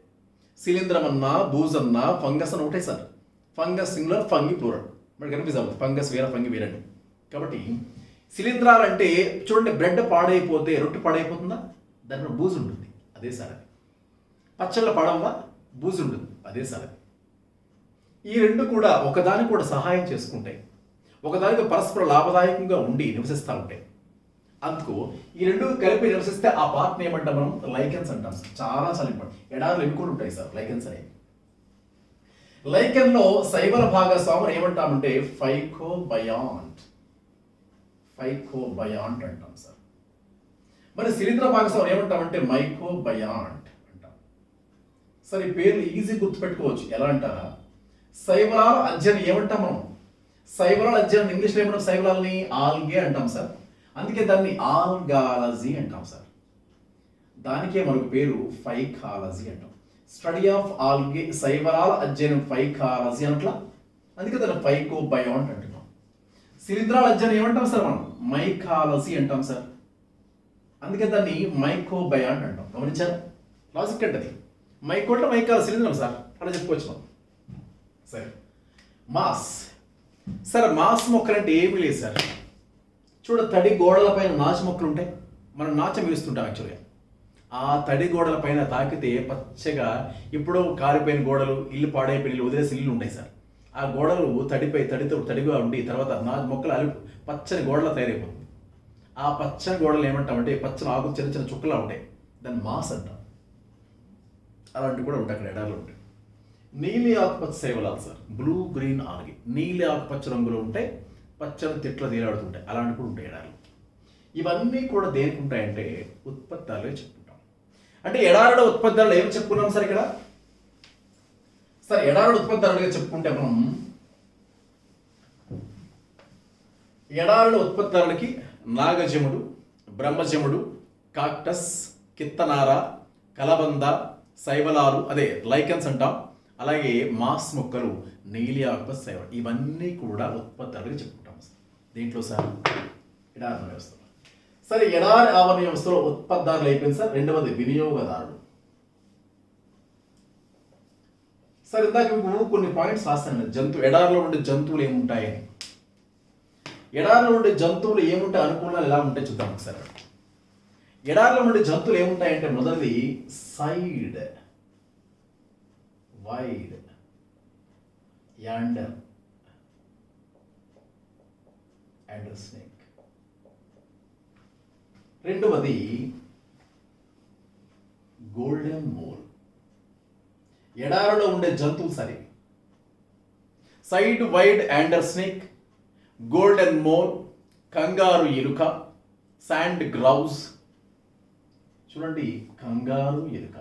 శిలీంధ్రం అన్నా బూజ్ అన్నా ఫంగస్ అని ఒకటే sir. Fungus singular, fungi plural. మనకి కనిపిస్తుంది అవుతుంది ఫంగస్ వేరే, ఫంగి వేరండి. కాబట్టి శిలీంధ్రాలు అంటే చూడండి, బ్రెడ్ పాడైపోతే రొట్టె పాడైపోతుందా, దానిలో బూజు ఉంటుంది, అదే సార్ అది. పచ్చళ్ళ పాడవా, బూజు ఉంటుంది, అదే సార్ అది. ఈ రెండు కూడా ఒకదానికి కూడా సహాయం చేసుకుంటాయి, ఒకదానికి పరస్పర లాభదాయకంగా ఉండి నివసిస్తూ ఉంటాయి. అందుకు ఈ రెండు కలిపి నివసిస్తే ఆ పార్ట్ని ఏమంటాం మనం, లైకెన్స్ అంటాం సార్. చాలా చాలా ఇంపార్టెంట్. ఎడారులు ఎన్ని కూడా ఉంటాయి సార్ లైకెన్స్ అనేవి. లైకెన్లో శైవల భాగస్వాములు ఏమంటామంటే ఫైకోబయాంట్, ఫైకోబయాంట్ అంటాం సార్. మరి శిలీంధ్ర భాగస్వాములు ఏమంటామంటే మైకోబయాంట్ అంటాం సార్. ఈ పేర్లు ఈజీ గుర్తుపెట్టుకోవచ్చు. ఎలా అంటారా, శైవలాల అధ్యయనం ఏమంటాం మనం, శైవలాల అధ్యయనం ఇంగ్లీష్లో ఏమంటాం, శైవలాలని ఆల్గే అంటాం సార్. అందుకే దాన్ని ఆల్గాలజీ అంటాం సార్. దానికే మనకు పేరు ఫైకాలజీ అంటాం. స్టడీ ఆఫ్ ఆల్గే, శైవలాల అధ్యయనం ఫైకాలజీ అంటలా, అందుకే దాన్ని ఫైకోబయాంట్ అంటున్నాం. శిలీంధ్రాల అధ్యయనం ఏమంటాం సార్ మనం, మైకాలజీ అంటాం సార్. అందుకే దాన్ని మైకోబయాంట్ అంటాం. గమనించారు లాజిక్ అంటే అది. మైకో అంటే మైకాల శిలీంధ్రం సార్, అలా చెప్పుకోవచ్చు మనం. సరే, మాస్ సార్. మాస్ మొక్కలు అంటే ఏమీ లేదు సార్. చూడ, తడి గోడల పైన నాచు మొక్కలు ఉంటాయి, మనం నాచం వేస్తుంటాం యాక్చువల్గా. ఆ తడి గోడల పైన తాకితే పచ్చగా, ఇప్పుడు కారిపోయిన గోడలు, ఇల్లు పాడైపోయిన ఇల్లు, వదిలేసి ఇల్లు ఉంటాయి సార్. ఆ గోడలు తడిగా ఉండి తర్వాత మొక్కలు అలిపి పచ్చని గోడలు తయారైపోతుంది. ఆ పచ్చని గోడలు ఏమంటామంటే పచ్చని ఆకు చిన్న చిన్న చుక్కలా ఉంటాయి, దాన్ని మాస్ అంటాం. అలాంటివి కూడా ఉంటాయి అక్కడ ఎడార్లు ఉంటాయి. నీలి ఆకుపచ్చ శైవలాలు సార్, బ్లూ గ్రీన్ ఆల్గే. నీలి ఆకుపచ్చ రంగులో ఉంటాయి, పచ్చని తిట్ల తేలాడుతుంటాయి, అలాంటివి కూడా ఉంటాయి ఎడార్లు. ఇవన్నీ కూడా దేనికి ఉంటాయంటే ఉత్పత్తులే చెప్పుకుంటాం. అంటే ఎడారుల ఉత్పత్తులు ఏమి చెప్పుకున్నాం సార్ ఇక్కడ? సార్ ఎడారుల ఉత్పత్తులుగా చెప్పుకుంటే మనం ఎడారుల ఉత్పత్తులకి నాగజముడు, బ్రహ్మజముడు, కాక్టస్, కిత్తనార, కలబంద, శైవలాలు, అదే లైకెన్స్ అంటాం. అలాగే మాస్ మొక్కలు, నీలి ఆకుపచ్చ శైవలం, ఇవన్నీ కూడా ఉత్పత్తులుగా చెప్పుకుంటాం సార్. దీంట్లో సార్ ఎడారి వ్యవస్థ. సరే, ఎడారి ఆవరణ వ్యవస్థలో ఉత్పత్తిదారులు అయిపోయింది సార్. రెండవది వినియోగదారుడు. సార్ ఇందాక మీకు కొన్ని పాయింట్స్ రాస్తాను. ఎడారిలో ఉండే జంతువులు ఏముంటాయని. ఎడారిలో ఉండే జంతువులు ఏముంటాయి, అనుకూలాలు ఎలా ఉంటాయి చూద్దాం ఒకసారి. ఎడారిలో ఉండే జంతువులు ఏముంటాయంటే మొదటిది side, wide, yonder and snake. రెండవది గోల్డెన్ మోల్. ఎడారిలో ఉండే జంతువులు సరే, side, wide, yonder snake, golden mole, కంగారు ఎలుక, శాండ్ గ్రౌస్. చూడండి, కంగారు ఎలుక,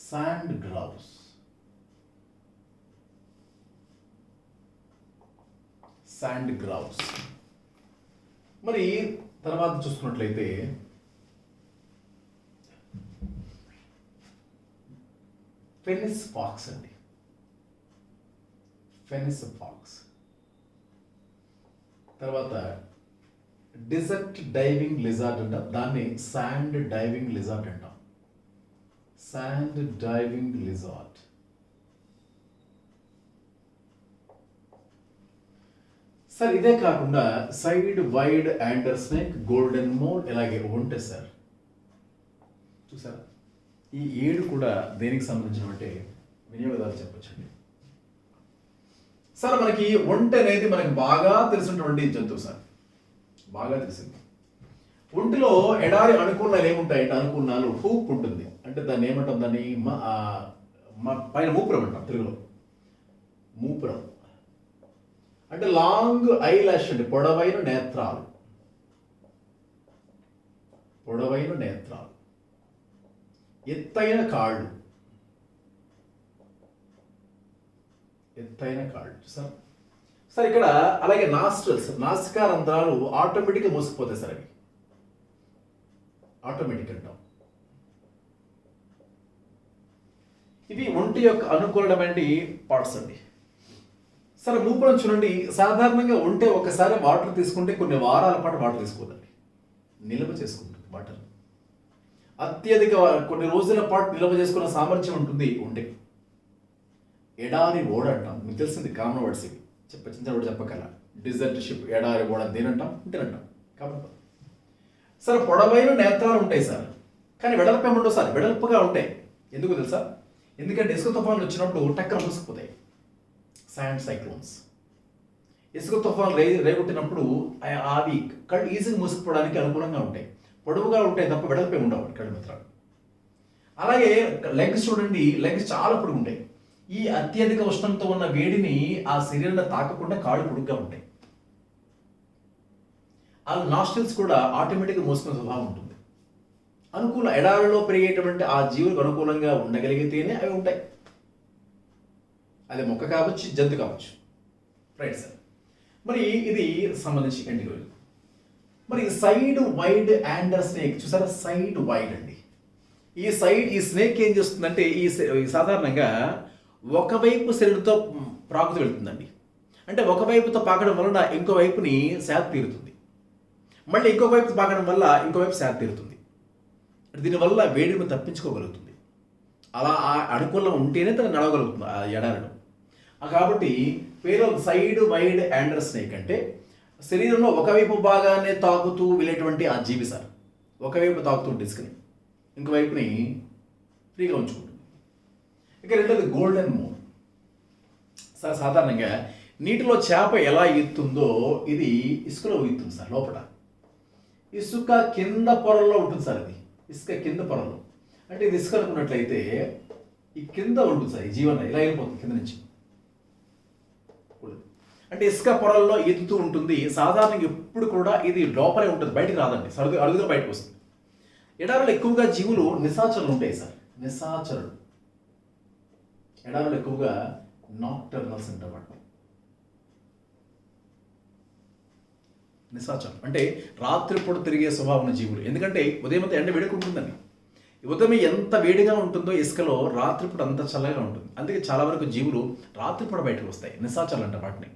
శాండ్ గ్రౌస్, శాండ్ గ్రౌస్. మరి తర్వాత చూసుకున్నట్లయితే ఫెనిస్ ఫాక్స్ అండి, ఫెనిస్ ఫాక్స్. తర్వాత డిజర్ట్ డైవింగ్ లిజార్డ్ అంటాం, దాన్ని శాండ్ డైవింగ్ లిజార్డ్ అంటాం. Sand diving lizard. సార్ ఇదే కాకుండా side, wide, yonder snake, golden mole, ఇలాగే ఉంటాయి సార్. చూసారా, ఈ 7 కూడా దేనికి సంబంధించినటువంటి వినియోగదారులు చెప్పొచ్చండి. సార్ మనకి ఒంటె అనేది మనకి బాగా తెలిసినటువంటి జంతువు సార్, బాగా తెలిసింది. ఒంటిలో ఎడారి అనుకూలాలు ఏముంటాయంటే, అనుకూలాలు హూప్ ఉంటుంది, అంటే దాన్ని ఏమంటాం, దాన్ని పైన మూపురం అంటాం తెలుగులో. మూపురం అంటే లాంగ్ ఐ లాష్ అండి, పొడవైన నేత్రాలు, పొడవైన నేత్రాలు, ఎత్తైన కాళ్ళు, ఎత్తైన కాళ్ళు సార్. సార్ ఇక్కడ అలాగే నాస్ట్రల్స్, నాసికా రంధ్రాలు ఆటోమేటిక్గా మూసుకుపోతాయి సార్, అవి ఆటోమేటిక్ అంటాం. ఇవి ఒంటి యొక్క అనుకూలమైన పార్ట్స్ అండి. సరే, మూపురం చూడండి, సాధారణంగా ఒంటె ఒకసారి వాటర్ తీసుకుంటే కొన్ని వారాల పాటు వాటర్ తీసుకోదండి, నిల్వ చేసుకుంటుంది వాటర్. అత్యధిక కొన్ని రోజుల పాటు నిల్వ చేసుకున్న సామర్థ్యం ఉంటుంది ఉండే. ఎడారి ఓడ అంటాం, మీకు తెలిసింది కామన్ వర్డ్స్ ఇవి, చిన్న వర్డ్ చెప్పగల. డిజర్ట్ షిప్, ఎడారి ఓడ దేనంటాం, ఇంటేనంటాం. కాబట్టి సార్ పొడవైన నేత్రాలు ఉంటాయి సార్, కానీ వెడల్పు ఏముండవు సార్, వెడల్పుగా ఉంటాయి. ఎందుకు తెలుసా? ఎందుకంటే ఇసుక తుఫాన్లు వచ్చినప్పుడు టక్కన మూసుకుపోతాయి. శాండ్ సైక్లోన్స్, ఇసుక తుఫాన్లు రేగొట్టినప్పుడు అవి కళ్ళు ఈజీగా మూసుకుపోవడానికి అనుకూలంగా ఉంటాయి. పొడవుగా ఉంటాయి తప్ప వెడల్పే ఉండవు కళ్ళు మిత్రాలు. అలాగే లెగ్స్ చూడండి, లెగ్స్ చాలా పొడుగు ఉంటాయి. ఈ అత్యధిక ఉష్ణంతో ఉన్న వేడిని ఆ శరీరంలో తాకకుండా కాళ్ళు పొడుగ్గా ఉంటాయి. ఆ నాస్ట్రిల్స్ కూడా ఆటోమేటిక్గా మూసుకునే స్వభావం ఉంటుంది. అనుకూల ఎడారిలో పెరిగేటువంటి ఆ జీవులకు అనుకూలంగా ఉండగలిగితేనే అవి ఉంటాయి. అది మొక్క కావచ్చు, జంతు కావచ్చు. Right sir. మరి ఇది సంబంధించి ఎండిగోలు. మరి సైడ్ వైడ్ యాండర్ స్నేక్ చూసారా? సైడ్ వైడ్ అండి. ఈ స్నేక్ ఏం చేస్తుందంటే ఈ సాధారణంగా ఒకవైపు శరీరంతో ప్రాకుతూ వెళ్తుందండి. అంటే ఒకవైపుతో పాకడం వలన ఇంకో వైపుని శాత తీరుతుంది, మళ్ళీ ఇంకో వైపు పాకడం వల్ల ఇంకో వైపు శాత తీరుతుంది. దీనివల్ల వేడిని తప్పించుకోగలుగుతుంది. అలా ఆ అనుకూలం ఉంటేనే తను నడవగలుగుతుంది ఆ ఎడారిలో. కాబట్టి పేరు సైడ్ వైడ్ యాండర్ స్నేక్ అంటే శరీరంలో ఒకవైపు భాగాన్ని తాకుతూ వెళ్ళేటువంటి ఆ జీవి సార్. ఒకవైపు తాకుతూ డిస్క్ని, ఇంకోవైపుని ఫ్రీగా ఉంచుకుంటుంది. ఇక రెండోది గోల్డెన్ మూన్ సార్. సాధారణంగా నీటిలో చేప ఎలా ఈత్తుందో ఇది ఇసుకలో ఈత్తుంది సార్. లోపల ఇసుక కింద పొరల్లో ఉంటుంది సార్. ఇది ఇసుక కింద పొరలో, అంటే ఇది ఇసుక అనుకున్నట్లయితే ఈ కింద ఉంటుంది సార్. ఈ జీవన ఇలా వెళ్ళిపోతుంది కింద నుంచి, అంటే ఇసుక పొరల్లో ఈదుతూ ఉంటుంది. సాధారణంగా ఎప్పుడు కూడా ఇది లోపలే ఉంటుంది, బయటకు రాదండి, అడుగుగా బయటకు వస్తుంది. ఎడారులు ఎక్కువగా జీవులు నిశాచరులు ఉంటాయి సార్. నిశాచరులు ఎడారులు ఎక్కువగా నాక్టర్నల్స్ అంటారు. నిశాచరులు అంటే రాత్రిపూట తిరిగే స్వభావం ఉన్న జీవులు. ఎందుకంటే ఉదయం అంతా ఎండ వేడుకుంటుందండి. ఉదయం ఎంత వేడిగా ఉంటుందో ఇసుకలో రాత్రిపూట అంత చల్లగా ఉంటుంది. అందుకే చాలా వరకు జీవులు రాత్రిపూట బయటకు వస్తాయి, నిశాచరులు అంటారు వాటిని.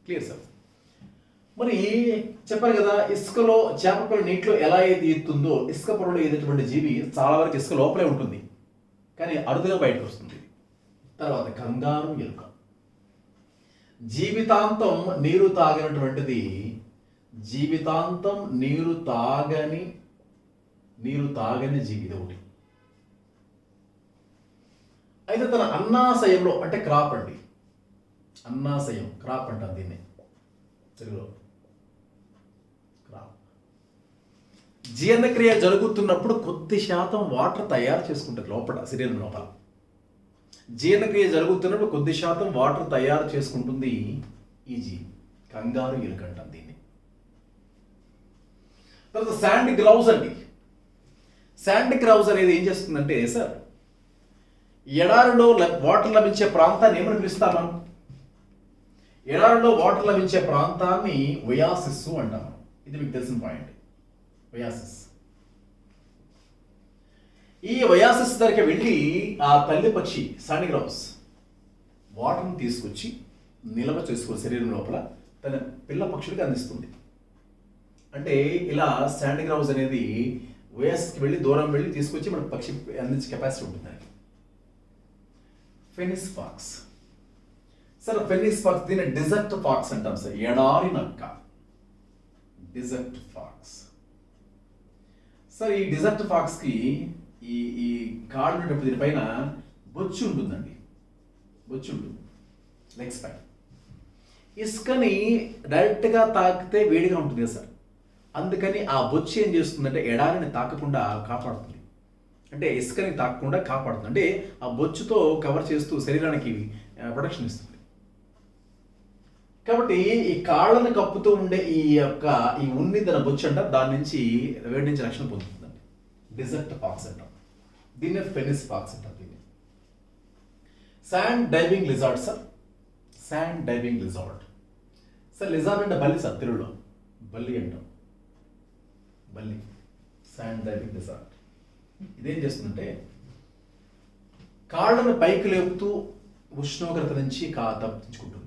Clear sir. మరి చెప్పారు కదా, ఇసుకలో చేప పిల్ల నీటిలో ఎలా ఏది ఈదుతుందో ఇసుక పొరలో ఏదేటువంటి జీవి చాలా వరకు ఇసుక లోపలే ఉంటుంది, కానీ అరుదుగా బయటకు వస్తుంది. తర్వాత కంగారు ఎలుక. జీవితాంతం నీరు తాగినటువంటిది, జీవితాంతం నీరు తాగని జీవి ఇది ఒకటి. అయితే తన అన్నాశయంలో, అంటే క్రాప్ అండి, అన్నాశయం క్రాప్ అంటాం దీన్ని తెలుగులో, క్రాప్. జీర్ణక్రియ జరుగుతున్నప్పుడు కొద్ది శాతం వాటర్ తయారు చేసుకుంటుంది లోపల, శరీరం లోపల. జీర్ణక్రియ జరుగుతున్నప్పుడు కొద్ది శాతం వాటర్ తయారు చేసుకుంటుంది ఈ జీవి. కంగారు ఎలుక అంటాం దీన్ని. తర్వాత శాండ్ గ్రౌజ్ అండి. శాండ్ గ్రౌజ్ అనేది ఏం చేస్తుందంటే సార్, ఎడారిలో వాటర్ లభించే ప్రాంతాన్ని ఏమని పిలుస్తాం మనం? ఎడారిలో వాటర్ లభించే ప్రాంతాన్ని ఒయాసిస్ అంటాం. ఇది మీకు తెలిసిన పాయింట్, ఒయాసిస్. ఈ ఒయాసిస్ దగ్గరికి వెళ్ళి ఆ తల్లి పక్షి శాండ్ గ్రౌజ్ వాటర్ని తీసుకొచ్చి నిల్వ చేసుకుని శరీరం లోపల తన పిల్ల పక్షులకి అందిస్తుంది. అంటే ఇలా శాండ్ గ్రౌజ్ అనేది ఒయాసిస్కి వెళ్ళి దూరం వెళ్ళి తీసుకొచ్చి మన పక్షి అందించే కెపాసిటీ ఉంటుంది దానికి. ఫెనిస్ ఫాక్స్ సార్. ఫెనిస్ ఫాక్స్ దీన్ని డిజర్ట్ ఫాక్స్ అంటాం సార్. ఎడారి నక్క, డిజర్ట్ ఫాక్స్ సార్. ఈ డిజర్ట్ ఫాక్స్కి ఈ కాళ్ళు ఉన్నప్పుడు దీనిపైన బొచ్చు ఉంటుందండి, బొచ్చు ఉంటుంది లెగ్స్ పైన. ఇసుకని డైరెక్ట్గా తాకితే వేడిగా ఉంటుంది కదా సార్, అందుకని ఆ బొచ్చు ఏం చేస్తుందంటే ఎడారిని తాకకుండా కాపాడుతుంది. అంటే ఇసుకని తాకకుండా కాపాడుతుంది, అంటే ఆ బొచ్చుతో కవర్ చేస్తూ శరీరానికి ప్రొటెక్షన్ ఇస్తుంది. కాబట్టి ఈ కాళ్ళని కప్పుతూ ఉండే ఈ ఉన్నిదన బొచ్చు అంట, దాని నుంచి వేడి నుంచి రక్షణ పొందుతుందండి. డిజర్ట్ ఫాక్స్ అంటాం దీన్ని, ఫెనిస్ ఫాక్స్ అంటాం దీన్ని. Sand diving lizard sir. Sand diving lizard sir. Lizard అంటే బల్లి సార్, తెలుగులో బల్లి అంటాం, బల్లి. శాండ్ డైవింగ్ లిజార్డ్ ఇదేం చేస్తుందంటే కాళ్ళను పైకి లేపుతూ ఉష్ణోగ్రత నుంచి తప్పించుకుంటుంది.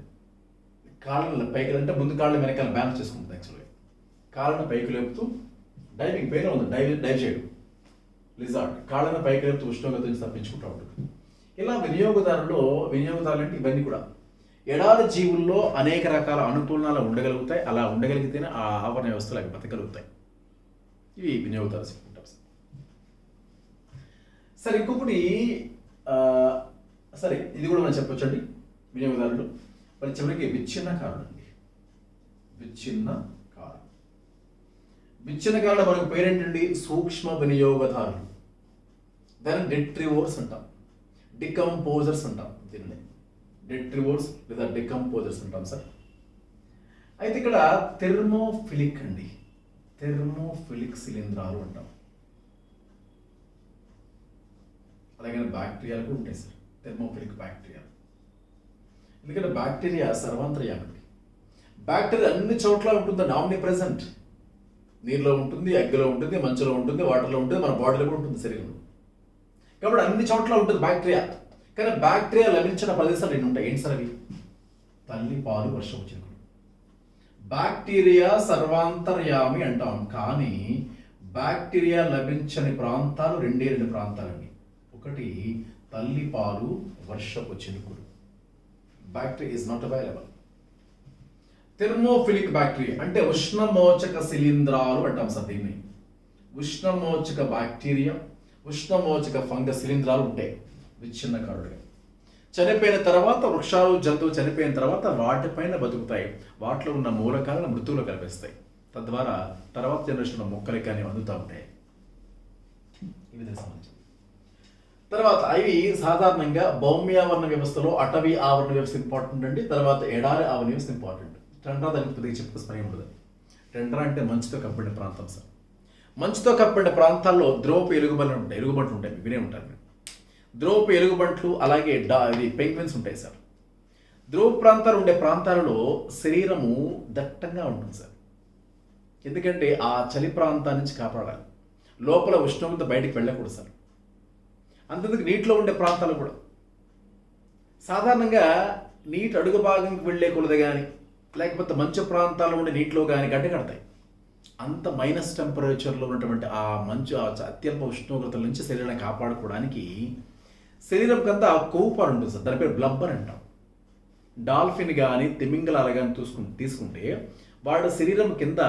కాళ్ళను పైకి అంటే ముందు కాళ్ళని వెనకాల బ్యాలెన్స్ చేసుకుంటుంది. యాక్చువల్గా కాళ్ళను పైకి లేపుతూ డైవింగ్, పేరు ఉంది డైవ్ చేయడం. లిజార్డ్ కాళ్ళను పైకి లేపుతూ ఉష్ణోగ్రత నుంచి తప్పించుకుంటూ ఉంటుంది. ఇలా వినియోగదారులు అంటే ఇవన్నీ కూడా ఎడారి జీవుల్లో అనేక రకాల అనుకూలనాలు ఉండగలుగుతాయి. అలా ఉండగలిగితేనే ఆ ఆవరణ వ్యవస్థలు అవి బతకగలుగుతాయి. ఇవి వినియోగదారు సింటమ్స్. సరే, ఇంకొకటి సరే ఇది కూడా మనం చెప్పొచ్చండి. వినియోగదారులు మరి చివరికి విచ్ఛిన్నకారులు అండి. విచ్ఛిన్నకారులు మనకు పేరేంటండి? సూక్ష్మ వినియోగదారులు. దాన్ని డెట్రివోర్స్ అంటాం, డికంపోజర్స్ అంటాం. దీన్ని డెట్రివోర్స్ లేదా డికంపోజర్స్ అంటాం సార్. అయితే ఇక్కడ థెర్మోఫిలిక్ అండి, థెర్మోఫిలిక్ శిలీంధ్రాలు అంటాం. అలాగే బ్యాక్టీరియాలు కూడా ఉంటాయి సార్, థెర్మోఫిలిక్ బ్యాక్టీరియా. ఎందుకంటే బ్యాక్టీరియా సర్వాంతర్యామి. బ్యాక్టీరియా అన్ని చోట్ల ఉంటుందండి, ఆమ్ని ప్రెసెంట్. నీరులో ఉంటుంది, ఎగ్గులో ఉంటుంది, మంచులో ఉంటుంది, వాటర్లో ఉంటుంది, మన బాడీలో కూడా ఉంటుంది, శరీరంలో. కాబట్టి అన్ని చోట్ల ఉంటుంది బ్యాక్టీరియా. కానీ బ్యాక్టీరియా లభించిన ప్రదేశాలు ఎన్ని ఉంటాయి? ఏంటి సార్ అవి? తల్లి పాలు, వర్షపు చినుకులు. బ్యాక్టీరియా సర్వాంతర్యామి అంటాం, కానీ బ్యాక్టీరియా లభించని ప్రాంతాలు రెండు ప్రాంతాలండి. ఒకటి తల్లి పాలు, వర్షపు చినుకులు. Bacteria is not available. Thermophilic bacteria అంటే ఉష్ణమోచక శిలీంధ్రాలు అంటాం సార్ దీన్ని. ఉష్ణమోచక బ్యాక్టీరియా, ఉష్ణమోచక ఫంగస్ శిలీంధ్రాలు ఉంటాయి విచ్ఛిన్నకారుడుగా. చనిపోయిన తర్వాత వృక్షాలు, జంతువులు చనిపోయిన తర్వాత వాటిపైన బతుకుతాయి. వాటిలో ఉన్న మూలకాలను మృతువులు కల్పిస్తాయి. తద్వారా తర్వాత జనరేషన్ మొక్కలకి కానీ అందుతూ ఉంటాయి. ఈ విధంగా సంబంధించి తర్వాత ఇవి సాధారణంగా భౌమ్యావరణ వ్యవస్థలో అటవీ ఆవరణ వ్యవస్థ ఇంపార్టెంట్ అండి. తర్వాత ఎడారి ఆవరణ వ్యవస్థ ఇంపార్టెంట్. టెండ్రా దానికి కొద్దిగా చెప్పే పని ఉండదు. టెండ్రా అంటే మంచుతో కప్పిన ప్రాంతం సార్. మంచుతో కప్పిన ప్రాంతాల్లో ద్రవపు ఎలుగుబంట్లు ఉంటాయి, వినే ఉంటారు మీరు. ద్రవపు ఎలుగుబంట్లు అలాగే పెంగ్విన్స్ ఉంటాయి సార్. ధ్రువ ప్రాంతాలు ఉండే ప్రాంతాలలో శరీరము దట్టంగా ఉంటుంది సార్. ఎందుకంటే ఆ చలి ప్రాంతాల నుంచి కాపాడాలి. లోపల ఉష్ణోగ్రత బయటికి వెళ్ళకూడదు సార్. అంతేందుకు నీటిలో ఉండే ప్రాంతాలు కూడా సాధారణంగా నీటి అడుగు భాగంకి వెళ్ళే కొలది కానీ లేకపోతే మంచు ప్రాంతాల్లో ఉండే నీటిలో కానీ గడ్డ కడతాయి. అంత మైనస్ టెంపరేచర్లో ఉన్నటువంటి ఆ మంచు అత్యల్ప ఉష్ణోగ్రతల నుంచి శరీరాన్ని కాపాడుకోవడానికి శరీరం కంతా ఆ కొవ్వు పాలు ఉంటుంది సార్. దాని పేరు బ్లబ్బర్ అంటాం. డాల్ఫిన్ కానీ తిమింగలాలు కానీ తీసుకుంటే వాడి శరీరం కింద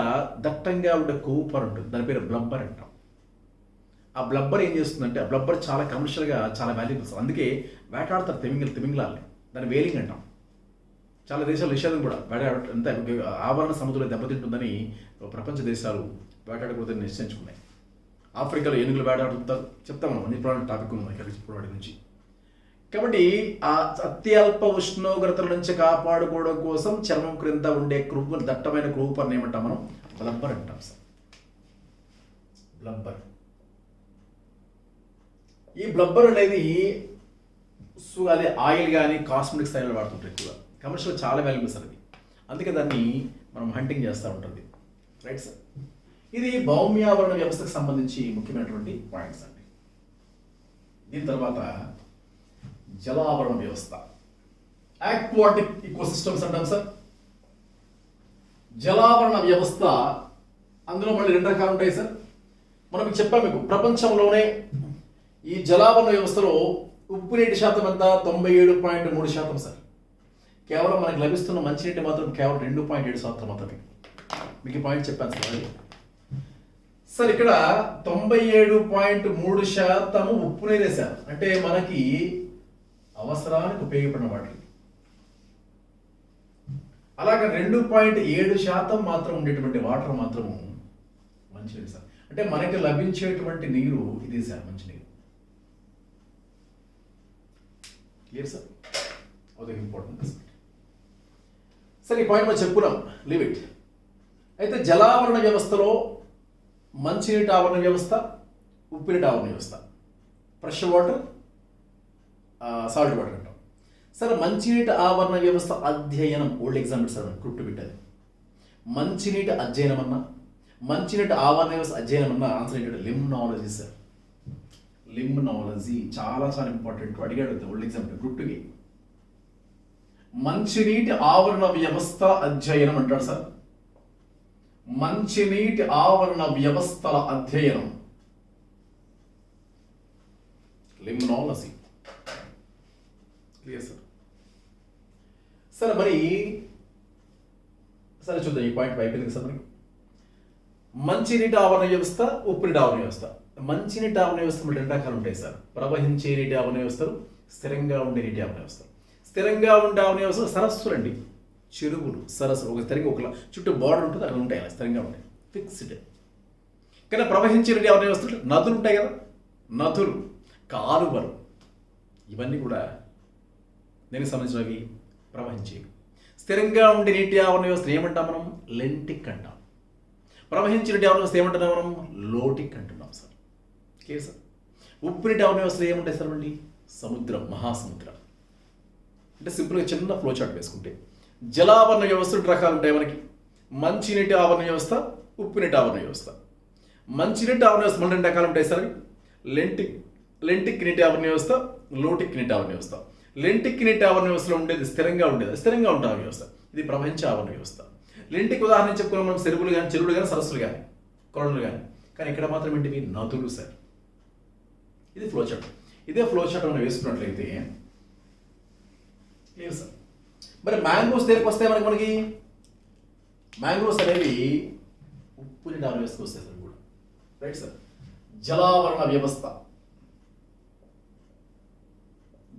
దట్టంగా ఉండే కొవ్వు పాలు ఉంటుంది. దాని పేరు బ్లబ్బర్ అంటాం. ఆ బ్లబ్బర్ ఏం చేస్తుందంటే ఆ బ్లబ్బర్ చాలా కమర్షియల్గా చాలా వాల్యూబుల్ సార్. అందుకే వేటాడతారు తిమింగలాల్ని. దాన్ని వేలింగ్ అంటాం. చాలా దేశాలు నిషేధం కూడా ఎంత ఆవరణ సముద్రంలో దెబ్బతింటుందని ప్రపంచ దేశాలు వేటాడకూడదని నిశ్చయించుకున్నాయి. ఆఫ్రికాలో ఏనుగులు వేటాడుతుంటారు, చెప్తాం మనం. అన్ని టాపిక్ ఉంది ఇక్కడ వాటి నుంచి. కాబట్టి ఆ అత్యల్ప ఉష్ణోగ్రతల నుంచి కాపాడుకోవడం కోసం చర్మం క్రింద ఉండే క్రొవ్వులు దట్టమైన క్రొవ్వు పని ఏమంటాం మనం? బ్లబ్బర్ అంటాం సార్. బ్లబ్బర్. ఈ బ్లబ్బర్ అనేది అదే ఆయిల్ కానీ కాస్మెటిక్స్ స్థాయిలో వాడుతుంటారు ఎక్కువగా. కమర్షియల్ చాలా వాల్యూబుల్ సార్ అది. అందుకే దాన్ని మనం హంటింగ్ చేస్తూ ఉంటుంది. Right sir. ఇది భౌమ్యావరణ వ్యవస్థకు సంబంధించి ముఖ్యమైనటువంటి పాయింట్స్ అండి. దీని తర్వాత జలావరణ వ్యవస్థ, ఆక్వాటిక్ ఈకోసిస్టమ్స్ అంటాం సార్. జలావరణ వ్యవస్థ అందులో మళ్ళీ రెండు రకాలు ఉంటాయి సార్. మనం చెప్పాం మీకు, ప్రపంచంలోనే ఈ జలావరణ వ్యవస్థలో ఉప్పు నీటి శాతం ఎంత? 97.3% సార్. కేవలం మనకు లభిస్తున్న మంచినీటి మాత్రం కేవలం 2.7% మాత్రమే. మీకు ఈ పాయింట్ చెప్పాను సార్. సార్ ఇక్కడ 97.3% ఉప్పు నీరే సార్. అంటే మనకి అవసరానికి ఉపయోగపడిన వాటికి. అలాగే 2.7% మాత్రం ఉండేటువంటి వాటర్ మాత్రము మంచినీరు సార్. అంటే మనకి లభించేటువంటి నీరు ఇది సార్, మంచినీరు. Clear sir? అది ఇంపార్టెంట్ సార్. ఈ పాయింట్ మనం చెప్పుకున్నాం, లీవ్ ఇట్. అయితే జలావరణ వ్యవస్థలో మంచినీటి ఆవరణ వ్యవస్థ, ఉప్పు నీటి ఆవరణ వ్యవస్థ, ఫ్రెష్ వాటర్, సాల్ట్ వాటర్ అంటాం సార్. మంచినీటి ఆవరణ వ్యవస్థ అధ్యయనం, ఓల్డ్ ఎగ్జాంపుల్ సార్, గుర్తు పెట్టాలి. మంచినీటి అధ్యయనం అన్నా, మంచినీటి ఆవరణ వ్యవస్థ అధ్యయనం అన్నా ఆన్సర్ ఏంటంటే లిమ్నాలజీ సార్. లిమ్నాలజీ చాలా చాలా ఇంపార్టెంట్. అడిగాడు ఓల్డ్ ఎగ్జాంపుల్, గుర్తుకి. మంచినీటి ఆవరణ వ్యవస్థ అధ్యయనం అంటాడు సార్. మంచినీటి ఆవరణ వ్యవస్థల అధ్యయనం. లిమ్నాలజీ. Clear sir? సరే మరి సరే చూద్దాం, ఈ పాయింట్ అయిపోయింది సార్ మనకి. మంచినీటి ఆవరణ వ్యవస్థ, ఉప్పునీటి ఆవరణ వ్యవస్థ. మంచినీటి ఆవరణ వ్యవస్థలు రెండు రకాలు ఉంటాయి సార్. ప్రవహించే నీటి ఆవరణ వ్యవస్థలు, స్థిరంగా ఉండే నీటి ఆవరణ వ్యవస్థలు. స్థిరంగా ఉండే ఆవరణ వ్యవస్థ సరస్సులు అండి, చెరువులు, సరస్సులు. ఒక స్థిరంగా ఒక చుట్టూ బార్డర్ ఉంటుంది, అక్కడ ఉంటాయి, అలా స్థిరంగా ఉంటాయి, ఫిక్స్డ్. కానీ ప్రవహించే నీటి ఆవరణ వ్యవస్థలు నదులు ఉంటాయి కదా, నదులు, కాలువలు, ఇవన్నీ కూడా దీనికి సంబంధించినవి ప్రవహించేవి. స్థిరంగా ఉండే నీటి ఆవరణ వ్యవస్థ ఏమంటాం మనం? లెంటిక్ అంటాం. ప్రవహించిన నీటి ఆవరణ వ్యవస్థ ఏమంటున్నాం మనం? లోటిక్ అంటున్నాం సార్. Okay sir. ఉప్పు నీటి ఆవరణ వ్యవస్థ ఏముంటాయి సార్ అండి? సముద్రం, మహాసముద్రం. అంటే సింపుల్గా చిన్న ఫ్లో చార్ట్ వేసుకుంటే జలావరణ వ్యవస్థ రెండు రకాలు ఉంటాయి మనకి. మంచినీటి ఆవరణ వ్యవస్థ, ఉప్పు నీటి ఆవరణ వ్యవస్థ. మంచినీటి ఆవరణ వ్యవస్థ మన రెండు రకాలు ఉంటాయి సార్. లెంటిక్ నీటి ఆవరణ వ్యవస్థ, లోటిక్ నీటి ఆవరణ వ్యవస్థ. లెంటిక్ నీటి ఆవరణ వ్యవస్థలో ఉండేది స్థిరంగా ఉండే ఆవరణ వ్యవస్థ. ఇది ప్రపంచ ఆవరణ వ్యవస్థ. లెంటిక్ ఉదాహరణ చెప్పుకున్నాం మనం, చెరువులు కానీ సరస్సులు కానీ కొలనులు కానీ. కానీ ఇక్కడ మాత్రం ఏంటివి? నదులు సార్. ఇది ఫ్లో చార్ట్. ఇదే ఫ్లో చార్ట్ మనం వేసుకున్నట్లయితే లేదు సార్. మరి మ్యాంగ్రోవ్స్ దగ్గరికి వస్తాయి మనకి మ్యాంగ్రోవ్స్ అనేవి ఉప్పు నీటి ఆవరణ వ్యవస్థకు వస్తాయి సార్ కూడా. Right sir. జలావరణ వ్యవస్థ,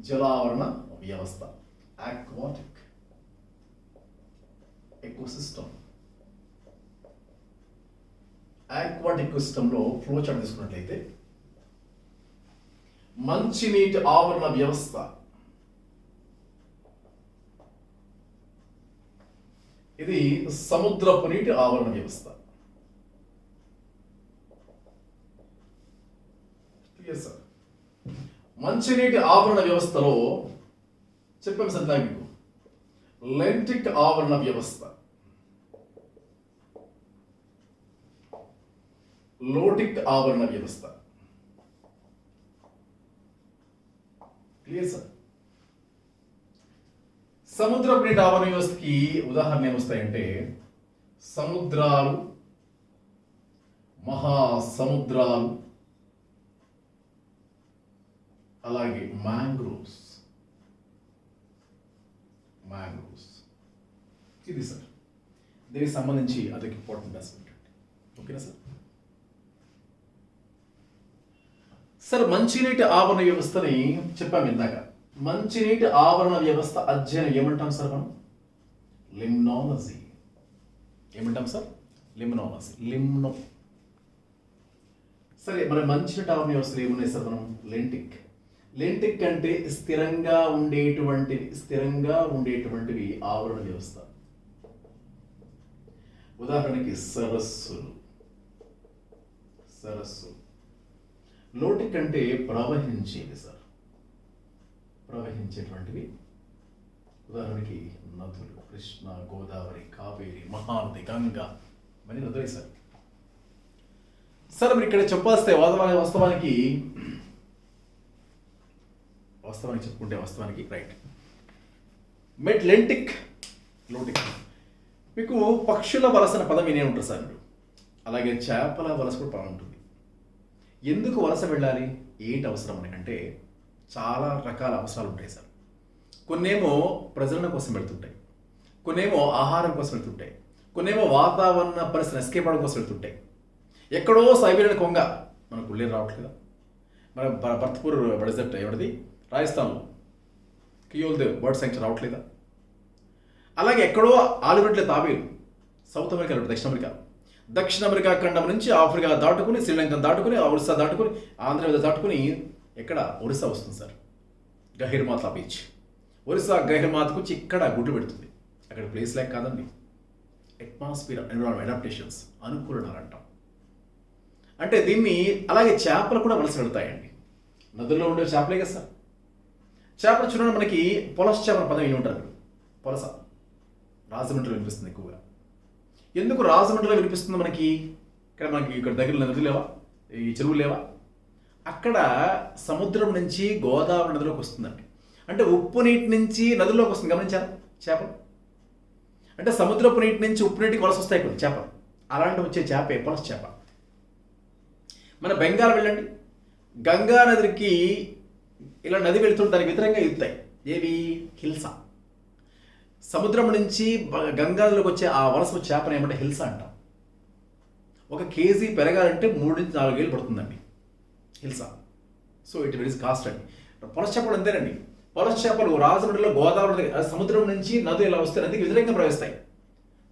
జలావరణ వ్యవస్థ, ఆక్వాటిక్ ఎకోసిస్టమ్. ఆక్వాటిక్ ఎకోసిస్టంలో ఫ్లో చార్ట్ తీసుకున్నట్లయితే మంచినీటి ఆవరణ వ్యవస్థ, ఇది సముద్రపు నీటి ఆవరణ వ్యవస్థ. సార్, మంచినీటి ఆవరణ వ్యవస్థలో చెప్పాను సార్ మీకు లెంటిక్ ఆవరణ వ్యవస్థ, లోటిక్ ఆవరణ వ్యవస్థ. Clear sir? సముద్రపు నీటి ఆవరణ వ్యవస్థకి ఉదాహరణ ఏమొస్తాయంటే సముద్రాలు, మహాసముద్రాలు, అలాగే మ్యాంగ్రోవ్స్. ఇది సార్ దీనికి సంబంధించి అదొక ఇంపార్టెంట్ ఆస్పెక్ట్. ఓకేనా సార్? సార్, మంచినీటి ఆవరణ వ్యవస్థని చెప్పాము ఇందాక. మంచినీటి ఆవరణ వ్యవస్థ అధ్యయనం ఏమంటాం సార్ మనం? లిమ్నాలజీ. ఏమంటాం సార్? లిమ్నాలజీ. సరే, మరి మంచినీటి ఆవరణ వ్యవస్థలు ఏమున్నాయి సార్ మనం? లెంటిక్ అంటే స్థిరంగా ఉండేటువంటివి ఆవరణ వ్యవస్థ. ఉదాహరణకి సరస్సులు. లోటిక్ అంటే ప్రవహించేది సార్, ప్రవహించేటువంటివి. ఉదాహరణకి నదులు, కృష్ణ, గోదావరి, కావేరి, మహానది, గంగా, ఇవన్నీ నదులే సార్. సార్, మీరు ఇక్కడ చెప్పాల్స్తే వాస్తవానికి చెప్పుకుంటే రైట్. Lentic, lotic. మీకు పక్షుల వలస అనే పదం వినే ఉంటారు సార్ మీరు. అలాగే చేపల వలస కూడా పదం ఉంటుంది. ఎందుకు వలస వెళ్ళాలి, ఏంటి అవసరం మనకంటే చాలా రకాల అవసరాలు ఉంటాయి సార్. కొన్నేమో ప్రజల కోసం వెళ్తుంటాయి, కొన్నేమో ఆహారం కోసం వెళ్తుంటాయి, కొన్నేమో వాతావరణ పరిస్థితి ఎస్కేప్ అవడం కోసం వెళ్తుంటాయి. ఎక్కడో సైబీరియన్ కొంగ మనకు ఉళ్ళేరు రావట్లేదా? మన భర్తపూర్ బడిజెట్ ఎవరిది? రాజస్థాన్లో కియోల్దేవ్ బర్డ్ శాంక్చురీ రావట్లేదా? అలాగే ఎక్కడో ఆలిబెట్లే తాబేలు సౌత్ అమెరికా, దక్షిణ అమెరికా ఖండం నుంచి ఆఫ్రికా దాటుకుని, శ్రీలంక దాటుకుని, ఒరిస్సా దాటుకుని, ఆంధ్రప్రదేశ్ దాటుకుని ఎక్కడ ఒరిస్సా వస్తుంది సార్. గహిర్మాతా బీచ్, ఒరిస్సా గహిర్మాతకు వచ్చి ఇక్కడ గుడ్లు పెడుతుంది. అక్కడ ప్లేస్ లేక కాదండి, అట్మాస్ఫియర్, ఎన్విరాన్మెంట్ అడాప్టేషన్స్, అనుకూలనాలు అంటాం. అంటే దీన్ని అలాగే చేపలు కూడా వలస వెళ్తాయండి. నదుల్లో ఉండే చేపలే కదా సార్. చేపలు చూడండి, మనకి పొలస చేపల పదం విని ఉంటారు. పొలస రాజమండ్రిలో వినిపిస్తుంది ఎక్కువగా. ఎందుకు రాజమండ్రిలో వినిపిస్తుంది మనకి? ఇక్కడ దగ్గర నదులు లేవా, ఈ చెరువులు లేవా? అక్కడ సముద్రం నుంచి గోదావరి నదిలోకి వస్తుందండి. అంటే ఉప్పు నీటి నుంచి నదుల్లోకి వస్తుంది. గమనించారా చేపలు? అంటే సముద్రపు నీటి నుంచి ఉప్పు నీటికి వలస వస్తాయి కొన్ని చేపలు. అలాంటి వచ్చే చేపే పొలస చేప. మన బెంగాల్ వెళ్ళండి, గంగా నదికి ఇలా నది వెళుతుంటే దానికి వ్యతిరేకంగా ఎత్తుతాయి. ఏవి? హిల్సా. సముద్రం నుంచి గంగాలోకి వచ్చే ఆ వలస చేపను ఏమంటే హిల్సా అంటాం. 1 కేజీ పెరగాలంటే 3 నుంచి 4 ఏళ్ళు పడుతుందండి hilsa. So it varies cost అండి. పొలస చేపలు అంతేనండి. పొలస చేపలు రాజమండ్రిలో గోదావరి సముద్రం నుంచి నది ఇలా వస్తే నదికి వ్యతిరేకంగా ప్రవేశిస్తాయి,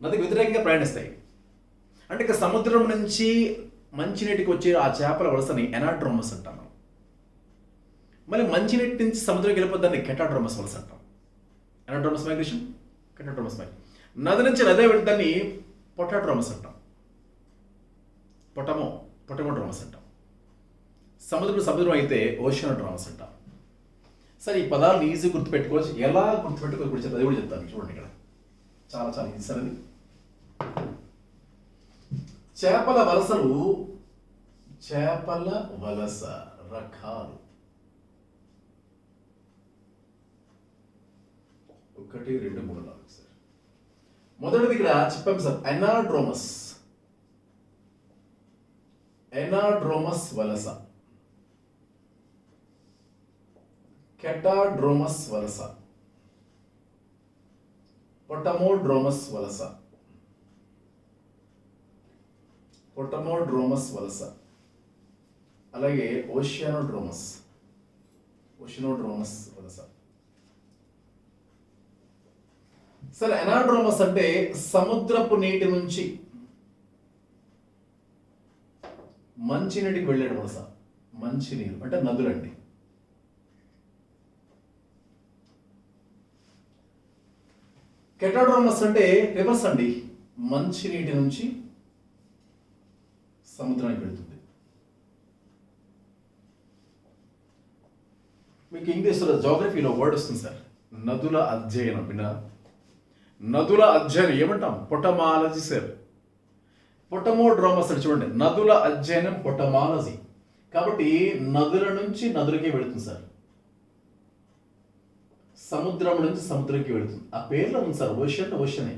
నదికి వ్యతిరేకంగా ప్రయాణిస్తాయి. అంటే ఇక సముద్రం నుంచి మంచినీటికి వచ్చే ఆ చేపల వలసని ఎనాడ్రోమస్ అంటాం మనం. మళ్ళీ మంచినీటి నుంచి సముద్రంకి వెళ్ళిపోద్దాన్ని కెటాడ్రోమస్ వలస అంటాం. Anadromous migration, catadromous migration. నది నుంచి నదే వెళ్తాన్ని పొటాడ్రోమస్ అంటాం. పొటమోడ్రోమస్ అంటాం. సముద్రం అయితే ఓషియానోడ్రోమస్ అంటాం. సరే, ఈ పదాలను ఈజీ గుర్తుపెట్టుకోవచ్చు. ఎలా గుర్తుపెట్టుకోవచ్చు అది కూడా చెప్తాను. చూడండి, ఇక్కడ చాలా చాలా ఈజీ సార్. అది చేపల వలస రకాలు 1 2 3 4 సార్. మొదటిది ఇక్కడ చెప్పాము సార్, ఎనాడ్రోమస్ వలస, కెటాడ్రోమస్ వలస, పొటమోడ్రోమస్ వలస, అలాగే ఓషియానోడ్రోమస్ వలస. సరే, ఎనాడ్రోమస్ అంటే సముద్రపు నీటి నుంచి మంచినీటికి వెళ్ళాడు వలస. మంచినీరు అంటే నదులండి. కెటాడ్రోమస్ అంటే రివర్స్ అండి, మంచినీటి నుంచి సముద్రానికి వెళుతుంది. మీకు ఇంగ్లీష్లో జోగ్రఫీలో వర్డ్ వస్తుంది సార్, నదుల అధ్యయనం. నదుల అధ్యయనం ఏమంటాం? పొటమాలజీ సార్. పొటమోడ్రోమస్ అని చూడండి, నదుల అధ్యయనం పొటమాలజీ. కాబట్టి నదుల నుంచి నదులకి వెళుతుంది సార్, సముద్రం నుంచి సముద్రంకి వెళుతుంది. ఆ పేర్లో ఉంది సార్, ఓషనే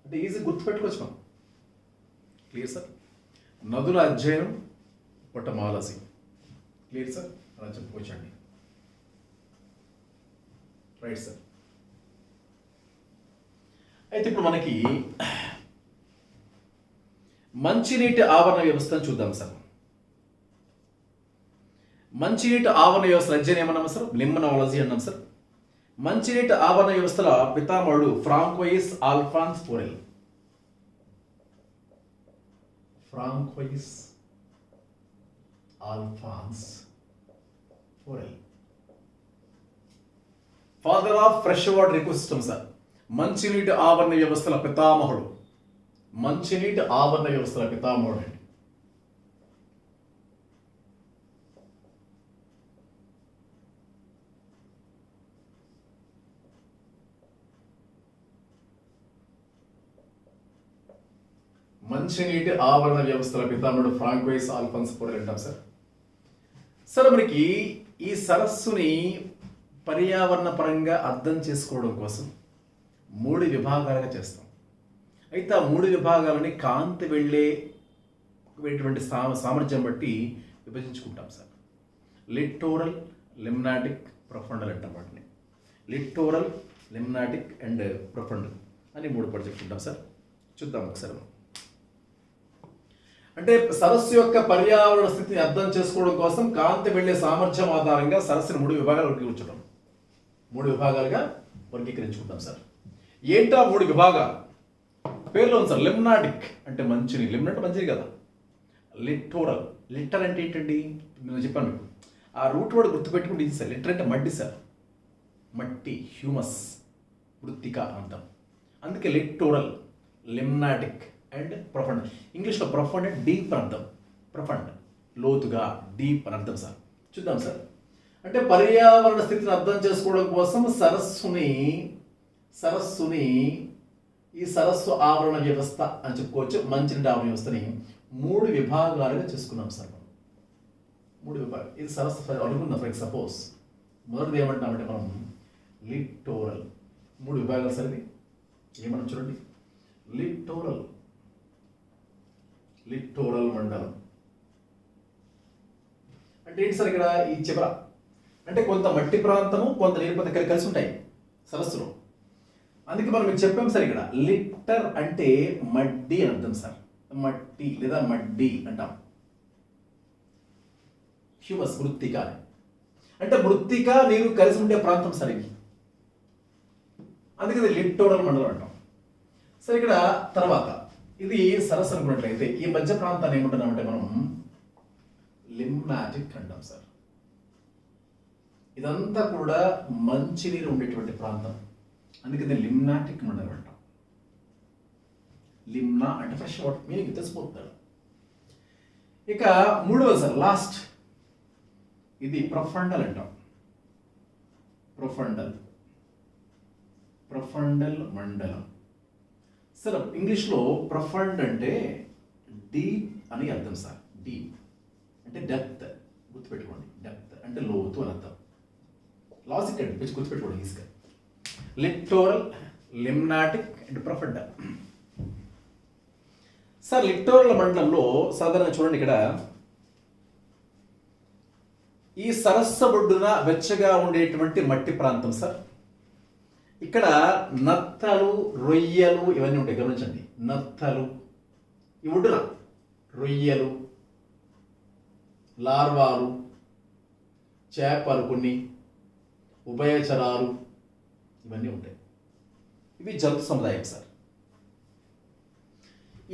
అంటే ఈజీ గుర్తుపెట్టుకోవచ్చు మనం. Clear sir? నదుల అధ్యయనం పొటమాలజీ. Clear sir? అలా చెప్పుకోవచ్చండి. Right sir. అయితే ఇప్పుడు మనకి మంచినీటి ఆవరణ వ్యవస్థను చూద్దాం సార్. మంచినీటి ఆవరణ వ్యవస్థ అధ్యయనం ఏమన్నాం సార్? లిమ్నాలజీ అన్నాం సార్. మంచినీటి ఆవరణ వ్యవస్థల పితామహుడు Francois Alphonse Forel. Father of fresh water ecosystem sir. మంచినీటి ఆవరణ వ్యవస్థల పితామహుడు అండి. మంచినీటి ఆవరణ వ్యవస్థల పితామహుడు ఫ్రాంకోయిస్ ఆల్ఫాన్స్ ఫోరెల్ అంటాం సార్. సరే, మనకి ఈ సరస్సుని పర్యావరణ పరంగా అర్థం చేసుకోవడం కోసం 3 విభాగాలుగా చేస్తాం. అయితే ఆ 3 విభాగాలని కాంతి వెళ్ళేటువంటి సామర్థ్యం బట్టి విభజించుకుంటాం సార్. లిట్టోరల్, లిమ్నాటిక్, ప్రొఫండల్ అంటాం వాటిని. లిట్టోరల్, లిమ్నాటిక్ అండ్ ప్రొఫండల్ అని 3 పాటు చెప్పుకుంటాం సార్. చూద్దాం ఒకసారి. అంటే సరస్సు యొక్క పర్యావరణ స్థితిని అర్థం చేసుకోవడం కోసం కాంతి వెళ్ళే సామర్థ్యం ఆధారంగా సరస్సుని 3 విభాగాలుగా వర్గీకరించుకుంటాం సార్. ఏంటా 3 విభాగాలు? పేర్లో ఉంది సార్. లిమ్నాటిక్ అంటే మంచినీరు. లిమ్నాట్ మంచిది కదా. లిట్టోరల్, లిట్టర్ అంటే ఏంటండి? నేను చెప్పాను మీకు. ఆ రూట్ వర్డ్ గుర్తుపెట్టుకుంటే ఇది సార్. లిట్టర్ అంటే మట్టి సార్. మట్టి, హ్యూమస్, మృత్తిక అంటాం. అందుకే లిట్టోరల్, లిమ్నాటిక్ అండ్ ప్రొఫండ్. ఇంగ్లీష్లో ప్రొఫండ్ అంటే డీప్ అని అర్థం. ప్రొఫండ్ లోతుగా, డీప్ అని అర్థం సార్. చూద్దాం సార్. అంటే పర్యావరణ స్థితిని అర్థం చేసుకోవడం కోసం సరస్సుని ఈ సరస్సు ఆవరణ వ్యవస్థ అని చెప్పుకోవచ్చు. మంచినీటి ఆవరణ వ్యవస్థని 3 విభాగాలుగా చేసుకున్నాం సార్ మనం. 3 విభాగాలు. ఇది సరస్సు అనుకుందాం. ఫర్ సపోజ్ మొదటిది ఏమంటామంటే మనం లిట్టోరల్. 3 విభాగాలు సార్. ఇది ఏమన్నా చూడండి. లిట్టోరల్ మండలం అంటే ఏంటి సార్? ఇక్కడ ఈ చివర అంటే కొంత మట్టి ప్రాంతము కొంత నీరు ప్రాంతం కలిసి ఉంటాయి సరస్సులో. అందుకే మనం మీకు చెప్పాం సార్, ఇక్కడ లిట్టర్ అంటే మడ్డి అని అర్థం సార్. మట్టి లేదా మడ్డి అంటాం. హ్యూమస్ మృత్తిక అంటే మృత్తిక నీరు కలిసి ఉండే ప్రాంతం సార్ ఇది. అందుకే ఇది లిట్టోరల్ మండలం అంటాం. సరే, ఇక్కడ తర్వాత ఇది సరస్సు అనుకున్నట్లయితే ఈ మధ్య ప్రాంతాన్ని ఏమంటున్నామంటే మనం లిమ్నాటిక్ అంటాం సార్. ఇదంతా కూడా మంచినీరు ఉండేటువంటి ప్రాంతం, అందుకే ఇది లిమ్నాటిక్ మండలం అంటాం. లిమ్నా అంటే ఫ్రెష్ వాటర్ మీనింగ్ తెలిసిపోతున్నాడు. ఇక మూడవ సార్ లాస్ట్, ఇది ప్రొఫండల్ అంటాం. ప్రొఫండల్ మండలం సార్. ఇంగ్లీష్లో ప్రొఫండ్ అంటే డీప్ అని అర్థం సార్. డీప్ అంటే డెప్త్, గుర్తుపెట్టుకోండి. డెప్త్ అంటే లోతు అని అర్థం. లాజిక్ అంటే గుర్తుపెట్టుకోండి ఈజీగా. లిట్టోరల్, లిమ్నాటిక్ అండ్ ప్రొఫండల్ సార్. లిట్టోరల్ మండలంలో సాధారణంగా చూడండి, ఇక్కడ ఈ సరస్సు ఒడ్డున వెచ్చగా ఉండేటువంటి మట్టి ప్రాంతం సార్. ఇక్కడ నత్తలు, రొయ్యలు ఇవన్నీ ఉంటాయి, గమనించండి. నత్తలు ఈ ఒడ్డున, రొయ్యలు, లార్వాలు, చేపలు, కొన్ని ఉభయచరాలు ఇవన్నీ ఉంటాయి. ఇవి జంతు సముదాయం సార్.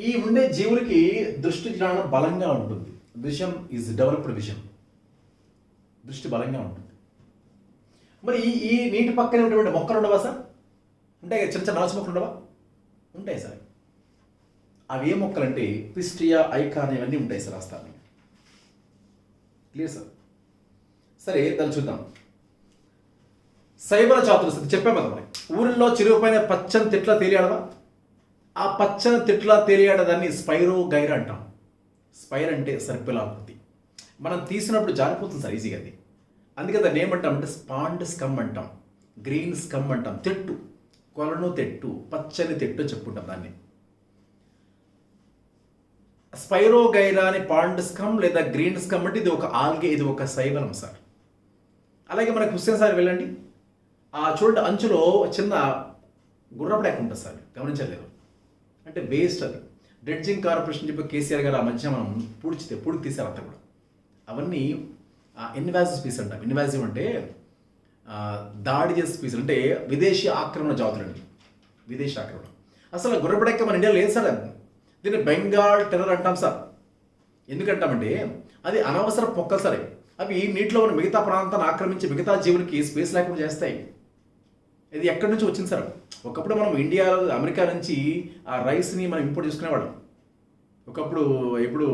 ఈ ఉండే జీవులకి దృష్టి జ్ఞానం బలంగా ఉంటుంది. విజన్ ఈజ్ డెవలప్డ్ విజన్, దృష్టి బలంగా ఉంటుంది. మరి ఈ నీటి పక్కనే ఉన్నటువంటి మొక్కలు ఉండవా సార్? ఉంటాయి కదా, చిన్న చిన్న నాచు మొక్కలు ఉండవా? ఉంటాయి సార్. అవి ఏ మొక్కలు అంటే పిస్టియా, ఐకాన్ ఇవన్నీ ఉంటాయి సార్. రాస్తాను క్లియర్ సార్. సరే, దాన్ని చూద్దాం. శైవల చాతుర్శతి చెప్పాం కదా మరి. ఊరిలో చెరువు పైన పచ్చని తిట్ల తేలియాడవా? ఆ పచ్చని తిట్ల తేలియాడదాన్ని స్పైరో గైర్ అంటాం. స్పైర్ అంటే సర్పిలాకృతి. మనం తీసినప్పుడు జారిపోతుంది సార్ ఈజీగా అది. అందుకే దాన్ని ఏమంటాం అంటే స్పాండ్ స్కమ్ అంటాం, గ్రీన్ స్కమ్ అంటాం. తెట్టు, కొలను తెట్టు, పచ్చని తెట్టు చెప్పుకుంటాం దాన్ని. స్పైరోగైరా అని పాండ్ స్కమ్ లేదా గ్రీన్ స్కమ్ అంటే ఇది ఒక ఆల్గే, ఇది ఒక శైవలం సార్. అలాగే మనకి హుస్సేన్ సార్ వెళ్ళండి, ఆ చూడండి అంచులో చిన్న గుర్రపడెక్క ఉంటుంది సార్, గమనించలేదు. అంటే వేస్ట్ అది. డ్రెడ్జింగ్ కార్పొరేషన్ చెప్పి కేసీఆర్ గారు ఆ మధ్య మనం పూడికి తీశారు అంతా కూడా. అవన్నీ ఇన్వాజివ్ స్పీసీస్ అంటాం. ఇన్వాజివ్ అంటే దాడి చేసే స్పీసీస్, అంటే విదేశీ ఆక్రమణ జాతులు అండి. విదేశీ ఆక్రమణ. అసలు గుర్రపడెక్క మన ఇండియాలో లేదు సార్. దీన్ని బెంగాల్ టెర్రర్ అంటాం సార్. ఎందుకంటామంటే అది అనవసర పొక్కలు సరే. అవి నీటిలో ఉన్న మిగతా ప్రాంతాన్ని ఆక్రమించి మిగతా జీవులకి స్పేస్ లేకుండా చేస్తాయి. ఇది ఎక్కడి నుంచి వచ్చింది సార్? ఒకప్పుడు మనం ఇండియా, అమెరికా నుంచి ఆ రైస్ని మనం ఇంపోర్ట్ చేసుకునేవాళ్ళం ఒకప్పుడు. ఇప్పుడు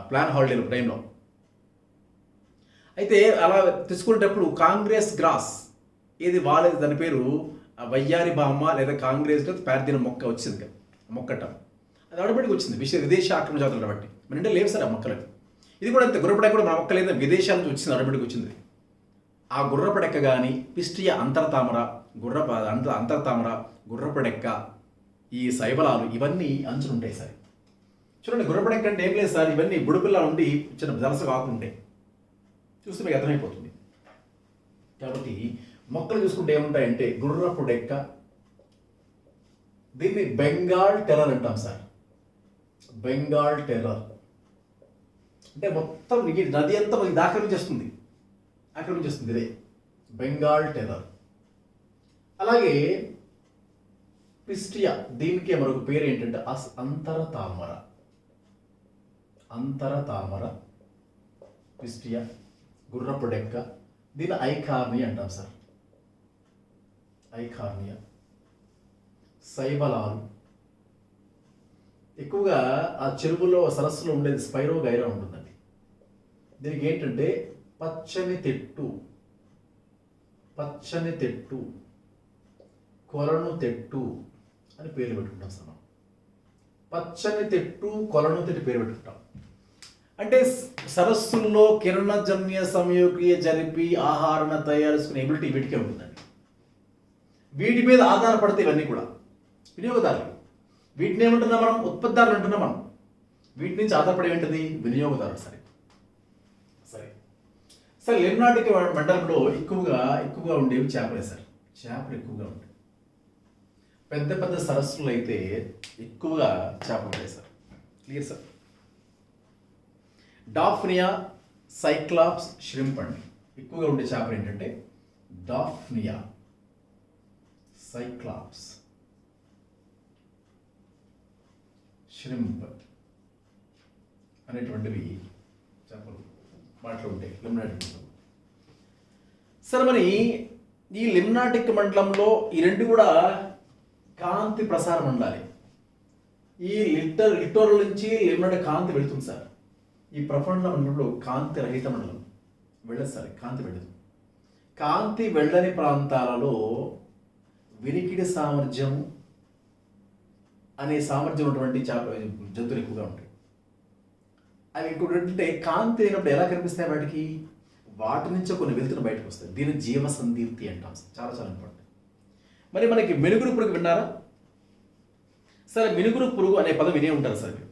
ప్లాన్ హాలిడే టైంలో అయితే అలా తీసుకునేటప్పుడు కాంగ్రెస్ గ్రాస్ ఏది వాలేదు, దాని పేరు వయ్యారి బామ్మ లేదా కాంగ్రెస్ పారిదిన మొక్క వచ్చింది. మొక్కట అది ఆటోమేటిక్ వచ్చింది, విదేశీ ఆక్రమణ జాతులు కాబట్టి. మన ఇండియా లేవు సార్ ఆ మొక్కలు. ఇది కూడా అంతే, గుర్రపడెక్క కూడా మన మొక్క లేదా విదేశాల నుంచి వచ్చింది, ఆటోమేటిక్ వచ్చింది. ఆ గుర్రపడెక్క కానీ పిస్టియా అంతరతామర, అంతరతామర, గుర్రపడెక్క, ఈ శైవలాలు ఇవన్నీ అంచులు ఉంటాయి సార్. చూడండి, గుర్రపడెక్క అంటే ఏం లేదు సార్, ఇవన్నీ బుడుపిల్ల ఉండి చిన్న జలసగా ఆకులుంటాయి. చూస్తే మీకు అర్థమైపోతుంది. కాబట్టి మొక్కలు చూసుకుంటే ఏముంటాయంటే గుర్రపు డెక్క, దీన్ని బెంగాల్ టెర్రర్ అంటాం సార్. బెంగాల్ టెర్రర్ అంటే మొత్తం నది అంతా మనకి ఆక్రమించేస్తుంది ఇదే బెంగాల్ టెర్రర్. అలాగే పిస్టియా, దీనికి మరొక పేరు ఏంటంటే అంతరతామర, పిస్టియా, గుర్రపు డెక్క, దీన్ని ఐకార్నియా అంటాం సార్. ఐకార్నియా. శైవలాలు ఎక్కువగా ఆ చెరువులో, సరస్సులో ఉండేది స్పైరోగైరా ఉంటుందండి. దీనికి ఏంటంటే పచ్చని తెట్టు, కొలను తెట్టు అని పేరు పెట్టుకుంటాం సార్. మనం పచ్చని తెట్టు, కొలను తెట్టు పేరు పెట్టుకుంటాం. అంటే సరస్సుల్లో కిరణజన్య సంయోగక్రియ జరిపి ఆహారాన్ని తయారు చేసుకునే ఎబిలిటీ వీటికే ఉంటుందండి. వీటి మీద ఆధారపడితే ఇవన్నీ కూడా వినియోగదారులు. వీటిని ఏమంటున్నాం మనం? ఉత్పత్తిదారులు అంటున్నాం మనం. వీటి నుంచి ఆధారపడి ఏంటది? వినియోగదారులు. సరే సార్ లిమ్నాటిక్ మండలంలో ఎక్కువగా ఉండేవి చేపలే సార్. చేపలు ఎక్కువగా ఉంటాయి. పెద్ద పెద్ద సరస్సులు అయితే ఎక్కువగా చేపలు ఉంటాయి sir. Clear sir. Daphnia, Cyclops, shrimp అండి. ఎక్కువగా ఉండే చేపలు ఏంటంటే డాఫ్నియా, సైక్లాప్స్, ష్రింప్ అనేటువంటివి చేపలు వాటిలో ఉంటాయి లిమ్నాటిక్. సరే, మరి ఈ లిమ్నాటిక్ మండలంలో ఈ రెండు కూడా కాంతి ప్రసారం ఉండాలి. ఈ లిటోరల్ నుంచి లిమ్నాటిక్ కాంతి వెళుతుంది సార్. ఈ ప్రఫండ మండలంలో కాంతి రహిత మండలం వెళ్ళదు సార్, కాంతి వెళ్ళదు. కాంతి వెళ్ళని ప్రాంతాలలో వినికిడి సామర్థ్యం అనే సామర్థ్యం ఉన్నటువంటి జంతువులు ఎక్కువగా ఉంటాయి. అవి ఇంకోటి కాంతి అయినప్పుడు ఎలా కనిపిస్తాయి వాటికి? వాటి నుంచి కొన్ని వెలుతురు బయటకు వస్తాయి. దీన్ని జీవ సందీప్తి అంటాం. చాలా చాలా ఇంపార్టెంట్. మరి మనకి మినుగురు పురుగు విన్నారా? సరే, మినుగురు పురుగు అనే పదం వినే ఉంటారు సార్ మీరు.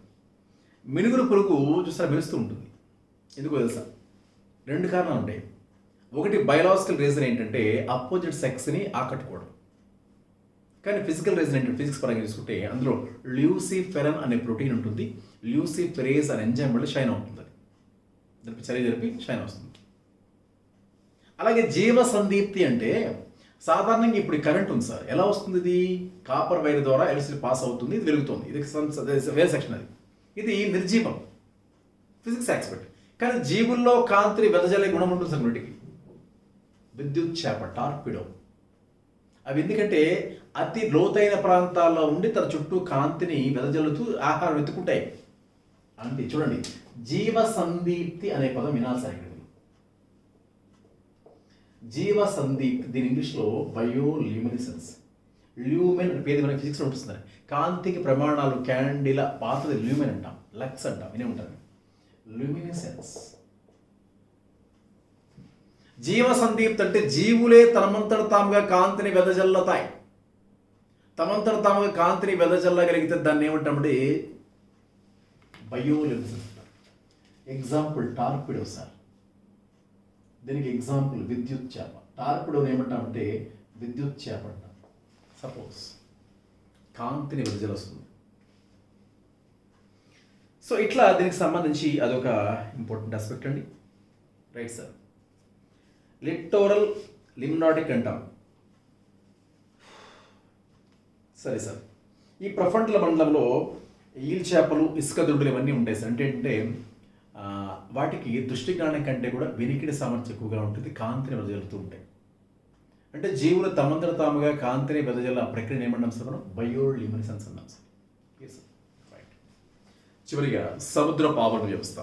మినుగురు పురుగు చూసారా మెరుస్తూ ఉంటుంది. ఎందుకో తెలుసా? రెండు కారణాలు ఉంటాయి. ఒకటి బయలాజికల్ రీజన్ ఏంటంటే అపోజిట్ సెక్స్ని ఆకట్టుకోవడం. కానీ ఫిజికల్ రీజన్ ఏంటంటే ఫిజిక్స్ పరంగా చూసుకుంటే అందులో ల్యూసిఫెరన్ అనే ప్రోటీన్ ఉంటుంది. ల్యూసిఫెరేజ్ అనే ఎంజైమ్ వల్ల షైన్ అవుతుంది. దానికి చర్య జరిపి షైన్ వస్తుంది. అలాగే జీవ సందీప్తి అంటే సాధారణంగా ఇప్పుడు కరెంట్ ఉంది సార్. ఎలా వస్తుంది? ఇది కాపర్ వైర్ ద్వారా ఎలక్ట్రిసిటీ పాస్ అవుతుంది, ఇది వెలుగుతుంది. ఇది వేరే సెక్షన్. ఇది నిర్జీవం, ఫిజిక్స్ ఎక్స్పర్ట్. కానీ జీవుల్లో కాంతిని వెదజల్లే గుణం ఉంటుంది సార్ వీటికి. విద్యుత్ చేప, టార్పిడో. అవి ఎందుకంటే అతి లోతైన ప్రాంతాల్లో ఉండి తన చుట్టూ కాంతిని వెదజల్లుతూ ఆహారం వెతుకుంటాయి. అంటే చూడండి, జీవ సందీప్తి అనే పదం వినాలి సార్ ఇక్కడ. జీవ సందీప్తి, దీని ఇంగ్లీష్లో బయోల్యూమినిసెన్స్. ల్యూమెన్ అనే పేరు మనకి ఫిజిక్స్లో ఉంటుంది. కాంతికి ప్రమాణాలు క్యాండిల పాతది ల్యూమెన్ అంటాం, లక్స్ అంటాం, వినే ఉంటారు. ల్యూమినిసెన్స్. జీవ సందీప్తి అంటే జీవులే తమంతట తాముగా కాంతిని వెదజల్లుతాయి. తమంతట తాముగా కాంతిని వెదజల్లగలిగితే దాన్ని ఏమంటామంటే బయోల్యూమినిసెన్స్. Example torpedo sir. దీనికి ఎగ్జాంపుల్ విద్యుత్ చేప. టార్పిడోని ఏమంటామంటే విద్యుత్ చేప అంటాం. సపోజ్ కాంతిని వెదజల్లుస్తుంది. సో ఇట్లా దీనికి సంబంధించి అదొక ఇంపార్టెంట్ ఆస్పెక్ట్ అండి. Right sir. లిటోరల్ లిమ్నాటిక్ అంటాం. సరే సార్, ఈ ప్రఫండ్ల మండలంలో ఈల్ చేపలు, ఇసుక దుడ్డులు ఇవన్నీ ఉంటాయి సార్. అంటే వాటికి దృష్టి జ్ఞానం కంటే కూడా వినికిడి సామర్థ్యం ఎక్కువగా ఉంటుంది. కాంతిని వెదజల్లుతూ ఉంటాయి. అంటే జీవులు తమంతట తాముగా కాంతిని వెదజల్ల ప్రక్రియను ఏమన్నాం సార్ మనం? బయోల్యూమినిసెన్స్ అన్నాం సార్. రైట్. చివరిగా సముద్రపు ఆవరణ వ్యవస్థ.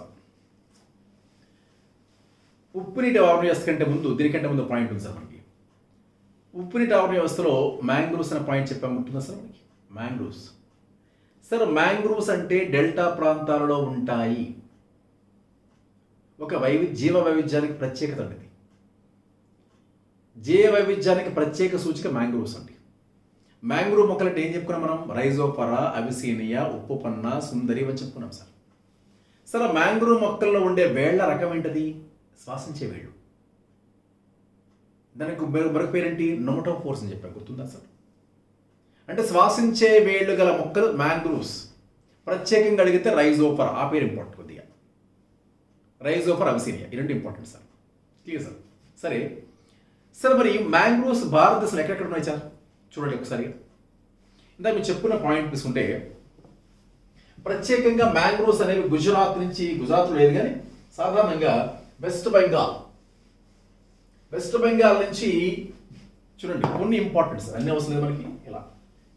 ఉప్పునీటి ఆవరణ వ్యవస్థ కంటే ముందు, దీనికంటే ముందు పాయింట్ ఉంది సార్ మనకి. ఉప్పునీటి ఆవరణ వ్యవస్థలో మ్యాంగ్రూవ్స్ అనే పాయింట్ చెప్పాము, ఉంటుందా సార్ మనకి? మ్యాంగ్రూవ్స్. సార్, మ్యాంగ్రూవ్స్ అంటే డెల్టా ప్రాంతాలలో ఉంటాయి. ఒక జీవ వైవిధ్యానికి ప్రత్యేకత అండి. జీవ వైవిధ్యానికి ప్రత్యేక సూచిక మ్యాంగ్రూవ్స్ అండి. మ్యాంగ్రూవ్ మొక్కలు అంటే ఏం చెప్పుకున్నాం మనం? రైజోఫరా, అవిసీనియా, ఉప్పుపన్న, సుందరి అని చెప్పుకున్నాం సార్. సార్, మ్యాంగ్రూవ్ మొక్కల్లో ఉండే వేళ్ల రకం ఏంటది? శ్వాసించే వేళ్ళు. దానికి మరొక పేరేంటి? నొమటోఫోర్స్ అని చెప్పాను, గుర్తుందా సార్? అంటే శ్వాసించే వేళ్ళు గల మొక్కలు మ్యాంగ్రూవ్స్. ప్రత్యేకంగా అడిగితే రైజోఫరా, ఆ పేరు ఇంపార్టెంట్ కొద్దిగా. రైజోఫరా, అవిసీనియా, ఈ రెండు ఇంపార్టెంట్ సార్. Clear sir. సరే సార్, మరి మ్యాంగ్రూవ్స్ భారతదేశంలో ఎక్కడెక్కడ ఉన్నాయి సార్? చూడండి ఒకసారి. ఇందాక మీరు చెప్పుకున్న పాయింట్ తీసుకుంటే ప్రత్యేకంగా మ్యాంగ్రూవ్స్ అనేవి గుజరాత్లో లేదు, కానీ సాధారణంగా వెస్ట్ బెంగాల్ నుంచి చూడండి కొన్ని ఇంపార్టెంట్ సార్. అన్ని అవసరం లేదు మనకి. ఇలా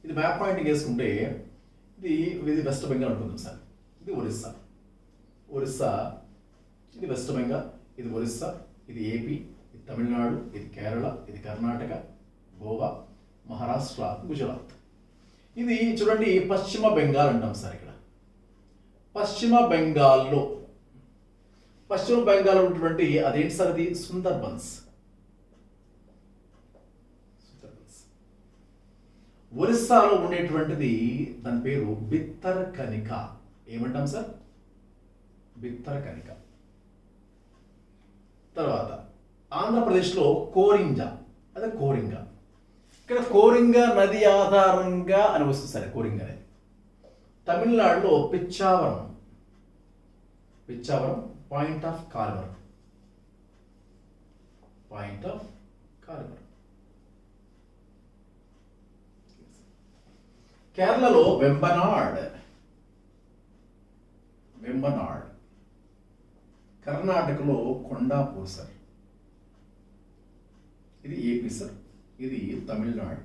ఇది మ్యాప్ పాయింటింగ్ వేసుకుంటే ఇది వెస్ట్ బెంగాల్ ఉంటుంది సార్. ఇది ఒరిస్సా, ఇది వెస్ట్ బెంగాల్, ఇది ఒరిస్సా, ఇది ఏపీ, ఇది తమిళనాడు, ఇది కేరళ, ఇది కర్ణాటక, గోవా, మహారాష్ట్ర, గుజరాత్. ఇది చూడండి పశ్చిమ బెంగాల్ అంటాం సార్. ఇక్కడ పశ్చిమ బెంగాల్లో ఉన్నటువంటి అదేంటి సార్? అది సుందర్బన్స్. ఒరిస్సాలో ఉండేటువంటిది దాని పేరు బిత్తర్కనిక. ఏమంటాం సార్? బిత్తర్కనిక. తర్వాత ఆంధ్రప్రదేశ్లో కోరింజ, అదే కోరింగ. ఇక్కడ కోరింగ నది ఆధారంగా అని వస్తుంది సరే కోరింగ అనేది. తమిళనాడులో పిచ్చావరం, పిచ్చావరం పాయింట్ ఆఫ్ కార్వర్, పాయింట్ ఆఫ్ కార్వర్. కేరళలో వెంబనాడ్, వెంబనాడ్. కర్ణాటకలో కొండాపూర్ సార్, ఇది ఏపీ సార్, ఇది తమిళనాడు,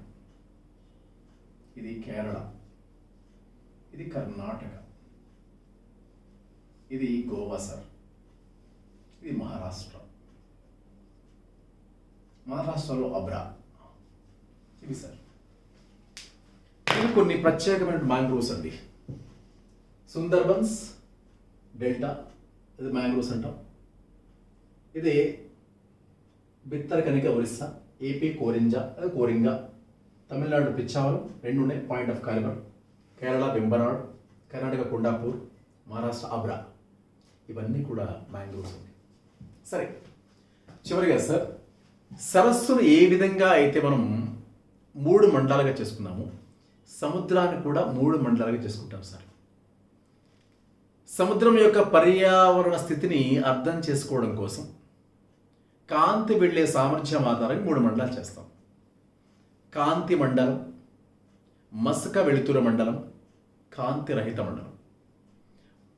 ఇది కేరళ, ఇది కర్ణాటక, ఇది గోవా సార్, ఇది మహారాష్ట్ర, మహారాష్ట్రలో అబ్రా, ఇవి సార్. ఇవి కొన్ని ప్రత్యేకమైన మ్యాంగ్రోవ్స్ అండి. సుందర్బన్స్ డెల్టా, ఇది మ్యాంగ్రోవ్స్ అంటాం. ఇది బిత్తరకనిక ఒరిస్సా, ఏపీ కోరింజ, అది కోరింగ, తమిళనాడు పిచ్చావరం, రెండు ఉన్నాయి పాయింట్ ఆఫ్ కార్వర్, కేరళ వెంబనాడ్, కర్ణాటక కొండాపూర్, మహారాష్ట్ర అబ్రా, ఇవన్నీ కూడా మ్యాంగ్రోవ్స్ ఉన్నాయి. సరే, చివరిగా సార్, సరస్సును ఏ విధంగా అయితే మనం 3 మండలాలుగా చేసుకున్నాము, సముద్రాన్ని కూడా 3 మండలాలుగా చేసుకుంటాం సార్. సముద్రం యొక్క పర్యావరణ స్థితిని అర్థం చేసుకోవడం కోసం కాంతి వెళ్ళే సామర్థ్యం ఆధారంగా 3 మండలాలు చేస్తాం. కాంతి మండలం, మసక వెలుతురు మండలం, కాంతి రహిత మండలం.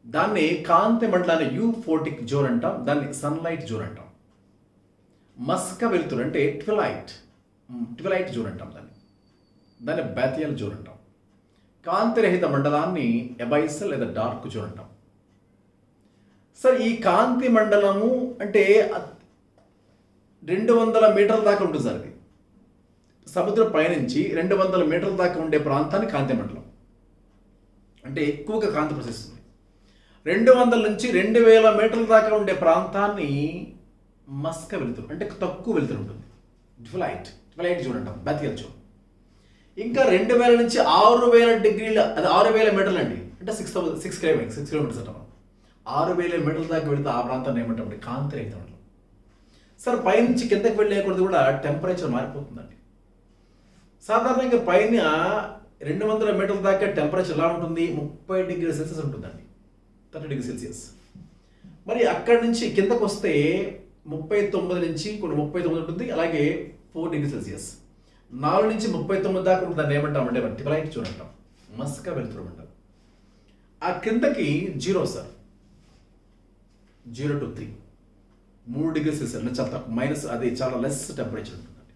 దాన్ని కాంతి మండలాన్ని యూఫోటిక్ జోన్ అంటాం, దాన్ని సన్లైట్ జోన్ అంటాం. మసక వెలుతురు అంటే ట్విలైట్ జోన్ అంటాం, దాన్ని బ్యాథియల్ జోన్ అంటాం. కాంతిరహిత మండలాన్ని ఎబైసల్ లేదా డార్క్ జోన్ అంటాం. సార్, ఈ కాంతి మండలము అంటే 200 మీటర్ల దాకా ఉంటుంది సార్. ఇది సముద్రం పైనుంచి 200 మీటర్ల దాకా ఉండే ప్రాంతాన్ని కాంతి మండలం అంటే ఎక్కువగా కాంతి ప్రసరిస్తుంది. 200 నుంచి 2000 మీటర్ల దాకా ఉండే ప్రాంతాన్ని మస్క వెలుతురు అంటే తక్కువ వెలుతురు ఉంటుంది, ట్విలైట్ జోన్ అంటాం, బ్యాథియల్ జోన్. ఇంకా 2000 నుంచి 6000 డిగ్రీల, అది 6000 మీటర్లు అండి, అంటే 6 కిలోమీటర్స్ అంటాం. 6000 మీటర్ల దాకా వెళితే ఆ ప్రాంతాన్ని ఏమంటామంటే కాంతిరహిత మండలం. సార్, పైనుంచి కిందకి వెళ్ళే కొద్ది కూడా టెంపరేచర్ మారిపోతుందండి. సాధారణంగా పైన 200 మీటర్ల దాకా టెంపరేచర్ ఎలా ఉంటుంది, 30 డిగ్రీల సెల్సియస్ ఉంటుందండి, 30 డిగ్రీ సెల్సియస్. మరి అక్కడి నుంచి కిందకు వస్తే 39 నుంచి కొన్ని 39 ఉంటుంది, అలాగే 4 డిగ్రీ సెల్సియస్. 4 నుంచి 39 దాకా ఉంటుంది, దాన్ని ఏమంటామంటే ట్విలైట్ జోన్ అంటాం, మస్క వెలుతురు అంటాం. ఆ కిందకి 0 సార్, 0 to 3, 3 డిగ్రీ సెల్సియస్ చాలా మైనస్, అది చాలా లెస్ టెంపరేచర్ ఉంటుందండి.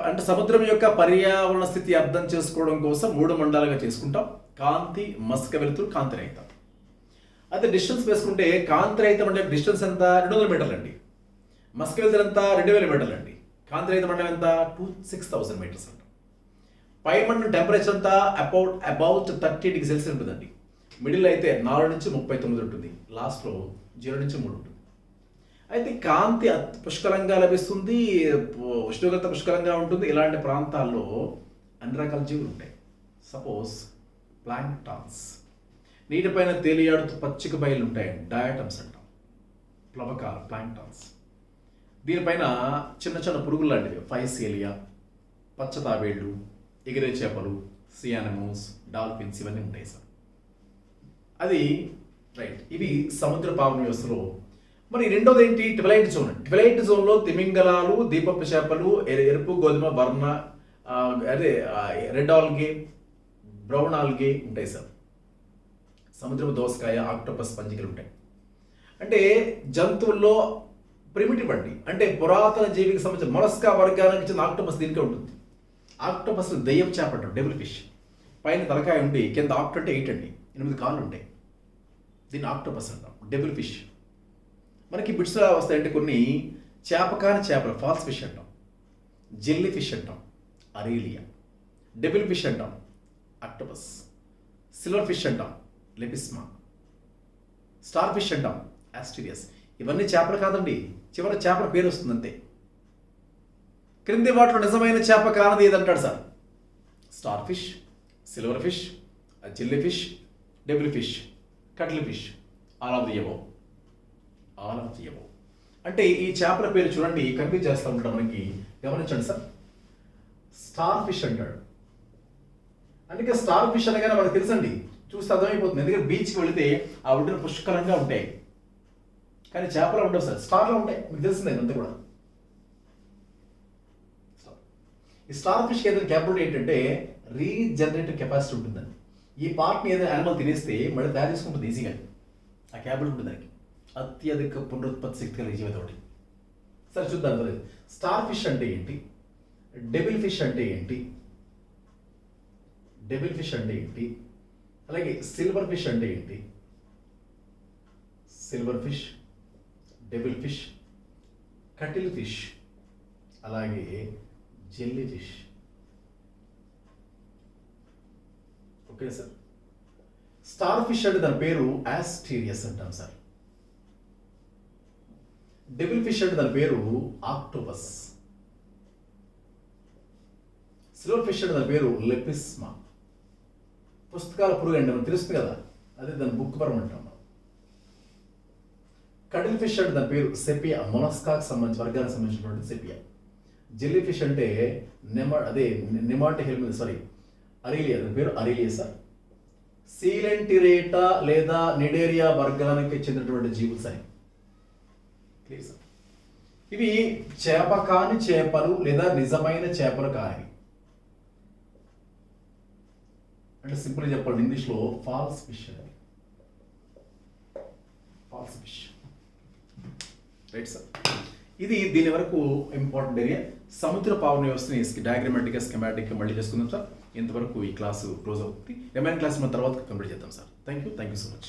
అంటే సముద్రం యొక్క పర్యావరణ స్థితి అర్థం చేసుకోవడం కోసం 3 మండలాలుగా చేసుకుంటాం, కాంతి, మస్క వెలుతురు, కాంతిరహిత. అయితే డిస్టెన్స్ వేసుకుంటే కాంతిరహిత మండలం డిస్టెన్స్ ఎంత, 200 మీటర్లు అండి. మస్క వెలుతురు ఎంత, 2000 మీటర్లు అండి. కాంతిరహిత మండలం ఎంత, 6000 మీటర్స్ అంట. పై మండలం టెంపరేచర్ ఎంత, అబౌట్ 30 డిగ్రీ సెల్సియస్ ఉంటుందండి. మిడిల్ అయితే 4 నుంచి 39 ఉంటుంది, లాస్ట్లో 0 నుంచి 3 ఉంటుంది. అయితే కాంతి పుష్కలంగా లభిస్తుంది, ఉష్ణోగ్రత పుష్కలంగా ఉంటుంది. ఇలాంటి ప్రాంతాల్లో అన్ని రకాల జీవులు ఉంటాయి. సపోజ్ ప్లాంక్టాన్స్, నీటిపైన తేలియాడుతూ పచ్చిక బయలు ఉంటాయి, డయాటమ్స్ అంటాం, ప్లవకాలు, ప్లాంక్టాన్స్. దీనిపైన చిన్న చిన్న పురుగులు లాంటివి, ఫైసేలియా, పచ్చ తాబేళ్ళు, ఎగిరే చేపలు, సియానమోస్, డాల్ఫిన్స్, ఇవన్నీ ఉంటాయి సార్. అది రైట్. ఇవి సముద్ర పావన వ్యవస్థలో. మరి రెండోది ఏంటి, ట్విలైట్ జోన్. ట్విలైట్ జోన్లో తిమింగలాలు, దీపపు చేపలు, ఎరుపు గోధుమ వర్ణ, అదే రెడ్ ఆల్గే, బ్రౌన్ ఆల్గే ఉంటాయి సార్. సముద్రపు దోసకాయ, ఆక్టోపస్, పంజికలు ఉంటాయి. అంటే జంతువుల్లో ప్రిమిటివ్ అండి, అంటే పురాతన జీవికి సంబంధించిన మొలస్కా వర్గానికి చెందిన ఆక్టోపస్ దీనికే ఉంటుంది. ఆక్టోపస్ దెయ్యపు చేప అంటారు, డెవిల్ ఫిష్. పైన తలకాయ ఉండి కింద ఆక్ట్ అంటే 8 అండి, 8 కాళ్ళు ఉంటాయి. దీన్ని ఆక్టోపస్ అంటాం, డెవిల్ ఫిష్. మనకి బిట్స్ వస్తాయంటే కొన్ని చేపకాని చేపలు, ఫాల్స్ ఫిష్ అంటాం, జెల్లీ ఫిష్ అంటాం, అరేలియా. డెవిల్ ఫిష్ అంటాం, ఆక్టోపస్. సిల్వర్ ఫిష్ అంటాం, లెపిస్మా. స్టార్ ఫిష్ అంటాం, ఆస్ట్రిలియస్. ఇవన్నీ చేపలు కాదండి, చివరి చేపల పేరు వస్తుంది అంతే. క్రింది వాటిలో నిజమైన చేప కానది ఏదంటాడు sir, star fish, silver fish, jelly fish, devil fish, cuttle fish, all of the above. All of the above. అంటే ఈ చేపల పేరు చూడండి కన్ఫ్యూజ్ చేస్తూ ఉంటాం మనకి. గమనించండి సార్, స్టార్ ఫిష్ అంటాడు. అందుకే స్టార్ ఫిష్ అనగానే మనకు తెలుసండి, చూస్తే అర్థమైపోతుంది. ఎందుకంటే బీచ్కి వెళితే ఆ ఒడ్డున పుష్కలంగా ఉంటాయి, కానీ చేపలు ఉండవు సార్, స్టార్లో ఉంటాయి. మీకు తెలిసిందే అంతా కూడా. ఈ స్టార్ ఫిష్కి ఏదైనా క్యాపబిలిటీ ఏంటంటే రీజనరేటివ్ కెపాసిటీ ఉంటుందండి. ఈ పార్ట్ని ఏదైనా యానిమల్ తినేస్తే మళ్ళీ తయారు చేసుకుంటుంది ఈజీగా. ఆ క్యాపబిలిటీ ఉంటుంది దానికి. అత్యధిక పునరుత్పత్తి శక్తి కలిగే జీవితం ఒకటి. సరే చూద్దాం. స్టార్ ఫిష్ అంటే ఏంటి, డెవిల్ ఫిష్ అంటే ఏంటి, డెవిల్ ఫిష్ అంటే ఏంటి, అలాగే సిల్వర్ ఫిష్ అంటే ఏంటి, silver fish, devil fish, cuttle fish, అలాగే jelly fish. Okay sir. Star fish అంటే దాని పేరు ఆస్టీరియస్ అంటాం సార్. డెవిల్ ఫిష్ అంటే దాని పేరు ఆక్టోపస్. సిల్వర్ ఫిష్ అంటే దాని పేరు లెపిస్మా. పుస్తకాల పురుగు అంటే మనకు తెలుస్తుంది కదా, అదే దాని బుక్ పరం అంటాం మనం. కటిల్ ఫిష్ అంటే దాని పేరు సెపియా, మొలస్కాకి సంబంధించి వర్గానికి సంబంధించినటువంటి సెపియా. జెల్లీ ఫిష్ అంటే అరేలియా, దాని పేరు అరేలియా సార్. సీలెంటిరేటా లేదా నిడేరియా వర్గానికి చెందినటువంటి జీవులు సార్. Clear sir. ఇవి చేప కాని చేపలు లేదా నిజమైన చేపలు కానివి. అంటే సింపుల్గా చెప్పాలి ఇంగ్లీష్లో ఫాల్స్ ఫిష్ అని. False fish, right sir. ఇది దీని వరకు ఇంపార్టెంట్ ఏరియా. సముద్ర పావన వ్యవస్థని డయాగ్రమాటిక్గా స్కెమాటిక్గా మళ్ళీ చేసుకుందాం సార్. ఇంతవరకు ఈ క్లాసు క్లోజ్ అవుతుంది. రిమైనింగ్ క్లాస్ మన తర్వాత కంప్లీట్ చేద్దాం sir. Thank you so much.